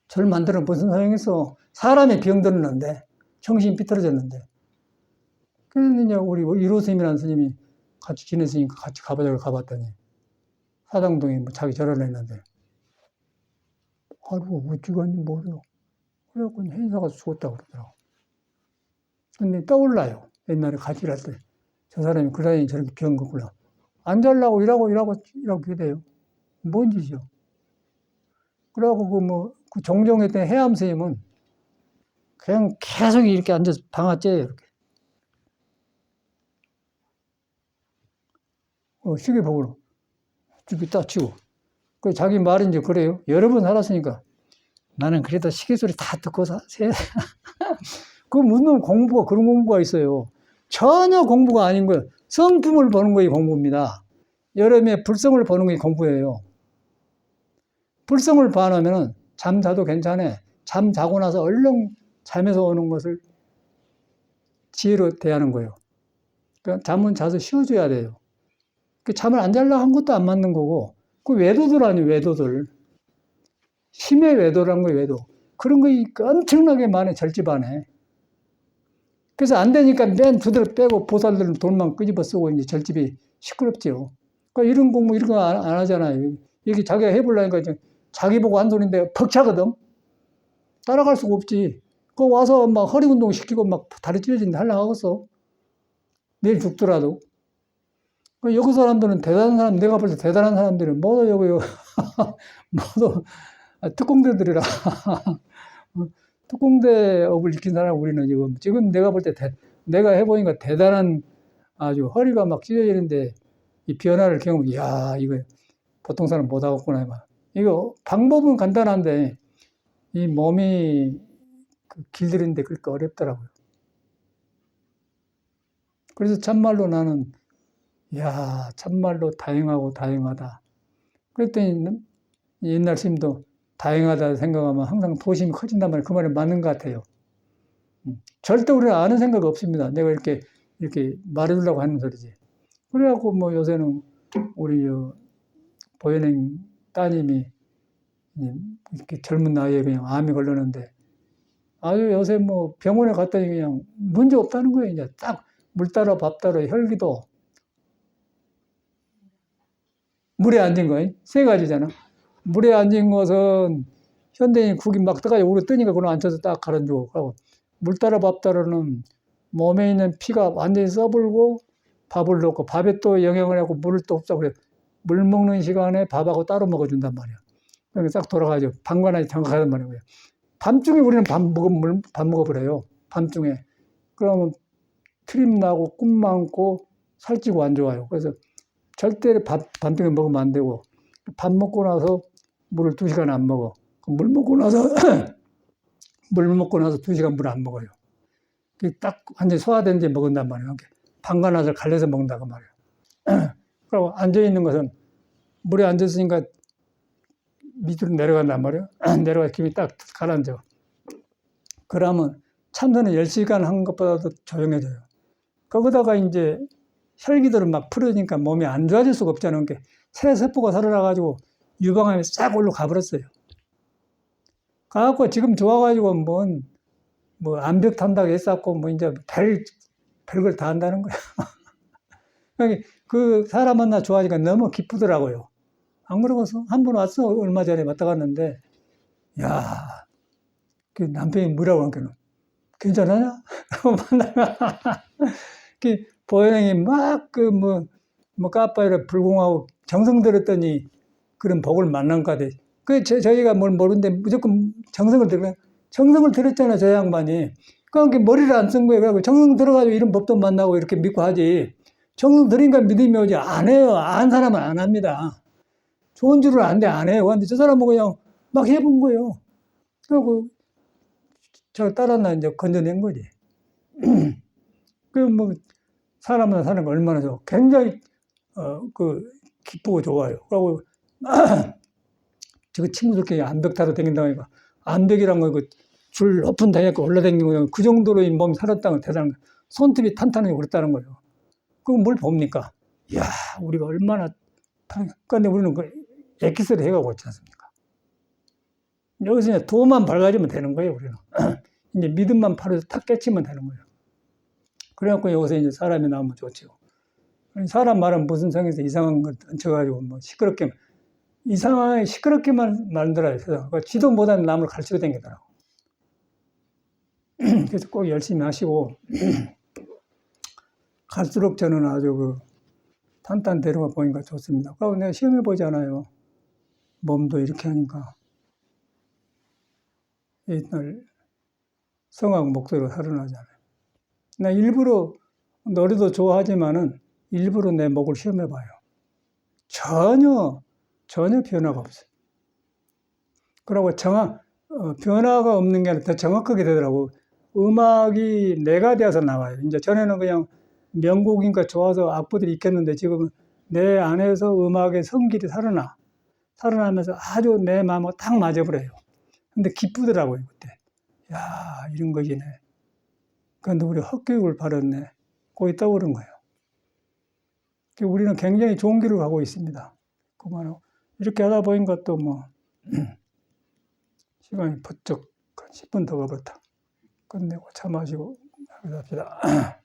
절 만들어 무슨 소용있어? 사람이 병들었는데, 정신이 삐뚤어졌는데. 그래서 이제 우리 이로스님이라는 스님이 같이 지냈으니까 같이 가보자고 가봤더니, 사당동에 자기 절을 했는데, 아이고, 왜 죽었니, 뭐래요. 그래갖고 행사가 죽었다고 그러더라고. 근데 떠올라요. 옛날에 같이 일할 때. 저 사람이 그 사람이 저렇게 비운 거구나. 안 잘라고 일하고 그래요. 뭔 짓이요. 그래갖고 그 종종했던 해암 스님은 그냥 계속 이렇게 앉아서 방아째요, 이렇게. 시계 보고, 쭈삐 딱 치고. 그 자기 말이 이제 그래요. 여러 번 살았으니까. 나는 그래도 시계 소리 다 듣고 그 무슨 공부가, 그런 공부가 있어요. 전혀 공부가 아닌 거예요. 성품을 보는 거이 공부입니다. 여름에 불성을 보는 게 공부예요. 불성을 봐놓으면 잠 자도 괜찮아. 잠 자고 나서 얼른 잠에서 오는 것을 지혜로 대하는 거예요. 그러니까 잠은 자서 쉬어줘야 돼요. 그 잠을 안 자려고 한 것도 안 맞는 거고, 그 외도들 아니에요, 외도들. 심의 외도라는 거예요, 외도. 그런 거 엄청나게 많아요, 절집안에. 그래서 안 되니까 맨 두들 빼고 보살들은 돈만 끄집어 쓰고 이제 절집이 시끄럽죠. 그러니까 이런 공부, 이런 거 안 하잖아요. 이게 자기가 해보려니까 이제 자기 보고 한 소리인데 벅차거든? 따라갈 수가 없지. 그 와서 막 허리 운동 시키고 막 다리 찢어진다 하려고 하겠어. 내일 죽더라도. 여기 사람들은 대단한 사람, 내가 볼 때 대단한 사람들은 모두 여기, 모두 특공대들이라. 특공대 업을 익힌 사람 우리는 지금 내가 볼 때 내가 해보니까 대단한 아주 허리가 막 찢어지는데 이 변화를 경험, 이야, 이거 보통 사람 못 하겠구나. 이거 방법은 간단한데 이 몸이 길들이는데 그렇게 어렵더라고요. 그래서 참말로 나는, 이야, 참말로 다행하다. 그랬더니 옛날 스님도 다행하다 생각하면 항상 도심이 커진단 말이에요. 그 말이 맞는 것 같아요. 절대 우리는 아는 생각 없습니다. 내가 이렇게 말해주려고 하는 소리지. 그래갖고 요새는 우리 보현행 따님이 이렇게 젊은 나이에 그냥 암이 걸렸는데 아주 요새 병원에 갔더니 그냥 문제 없다는 거예요. 이제 딱 물 따라 밥 따라 혈기도 물에 앉은 거, 세 가지잖아. 물에 앉은 것은 현대인 국이 막 떠가지고 우리 뜨니까 그걸 앉혀서 딱 가라앉고, 그러고 물 따라 밥 따라는 몸에 있는 피가 완전히 써불고 밥을 넣고 밥에 또 영향을 하고 물을 또 흡수하고 그래. 물 먹는 시간에 밥하고 따로 먹어준단 말이야. 그러니까 딱 돌아가죠. 방관하지 정확하단 말이에요. 밤중에 우리는 밥 먹어버려요. 밤중에. 그러면 트림 나고 꿈 많고 살찌고 안 좋아요. 그래서 절대 밤중에 먹으면 안 되고 밥 먹고 나서 물을 2시간 안 먹어. 물 먹고 나서 2시간 물 안 먹어요. 딱 완전히 소화된 지 먹은단 말이에요. 방관화를 갈려서 먹는다고 말이에요. 그리고 앉아있는 것은 물에 앉았으니까 밑으로 내려간단 말이에요. 내려가 김이 딱 가라앉아. 그러면 참선을 10시간 한 것보다도 조용해져요. 거기다가 이제 혈기들은 막 풀어지니까 몸이 안 좋아질 수가 없잖아요. 그러니까 새 세포가 살아나가지고 유방암이 싹 올라 가버렸어요. 가갖고 지금 좋아가지고 뭐 암벽 탄다고 했었고 뭐 이제 별걸 다 한다는 거예요. 그러니까 그 사람 만나 좋아하니까 너무 기쁘더라고요. 안 그러고서 한 번 왔어. 얼마 전에 왔다 갔는데, 야, 그 남편이 뭐라고 하니까, 괜찮아냐? 만나면, 그 보현행이 막 까빠이라 불공하고 정성 들었더니 그런 복을 만난 것 같아. 저희가 뭘 모르는데 무조건 정성을 들었잖아, 저 양반이. 그러니까 머리를 안 쓴 거예요. 그래서 정성 들어가지고 이런 법도 만나고 이렇게 믿고 하지. 정성 들으니까 믿음이 오지. 안 해요. 안 사람은 안 합니다. 좋은 줄을 아는데 안 해요. 근데 저 사람은 그냥 막 해본 거예요. 그리고 저 따라나 이제 건져낸 거지. 사람은 사는 거 얼마나 좋아. 굉장히, 기쁘고 좋아요. 그리고, 저 친구들끼리 암벽 타러 다닌다고 하니까, 암벽이란 거, 줄 높은 데니까 올라다니고, 그 정도로 몸이 살았다는 건 대단한 거예요. 손톱이 탄탄하게 그랬다는 거예요. 그건 뭘 봅니까? 이야, 우리가 얼마나, 근데 우리는 엑기스를 해가고 있지 않습니까? 여기서 이제 도만 밝아지면 되는 거예요, 우리는. 이제 믿음만 바로서 탁 깨치면 되는 거예요. 그래갖고 여기서 이제 사람이 나오면 좋죠. 사람 말은 무슨 성에서 이상한 걸 던쳐가지고 시끄럽게만 만들어요. 그러니까 지도 못하는 남을 가르치고 다니더라고. 그래서 꼭 열심히 하시고, 갈수록 저는 아주 탄탄대로가 보니까 좋습니다. 그리고 내가 시험해보잖아요. 몸도 이렇게 하니까. 이날 성하고 목소리가 살아나잖아요. 나 일부러 노래도 좋아하지만은 일부러 내 목을 시험해봐요. 전혀 변화가 없어요. 그리고 변화가 없는 게 아니라 더 정확하게 되더라고. 음악이 내가 되어서 나와요. 이제 전에는 그냥 명곡이니까 좋아서 악보들이 익혔는데 지금은 내 안에서 음악의 성질이 살아나면서 아주 내 마음하고 딱 맞아버려요. 근데 기쁘더라고요, 그때. 야, 이런 거지네. 그런데 우리 헛교육을 받았네. 거기 떠오른 거예요. 우리는 굉장히 좋은 길을 가고 있습니다. 그만 이렇게 하다 보니까 또 시간이 번쩍 10분 더 가버렸다. 끝내고 차 마시고 합시다.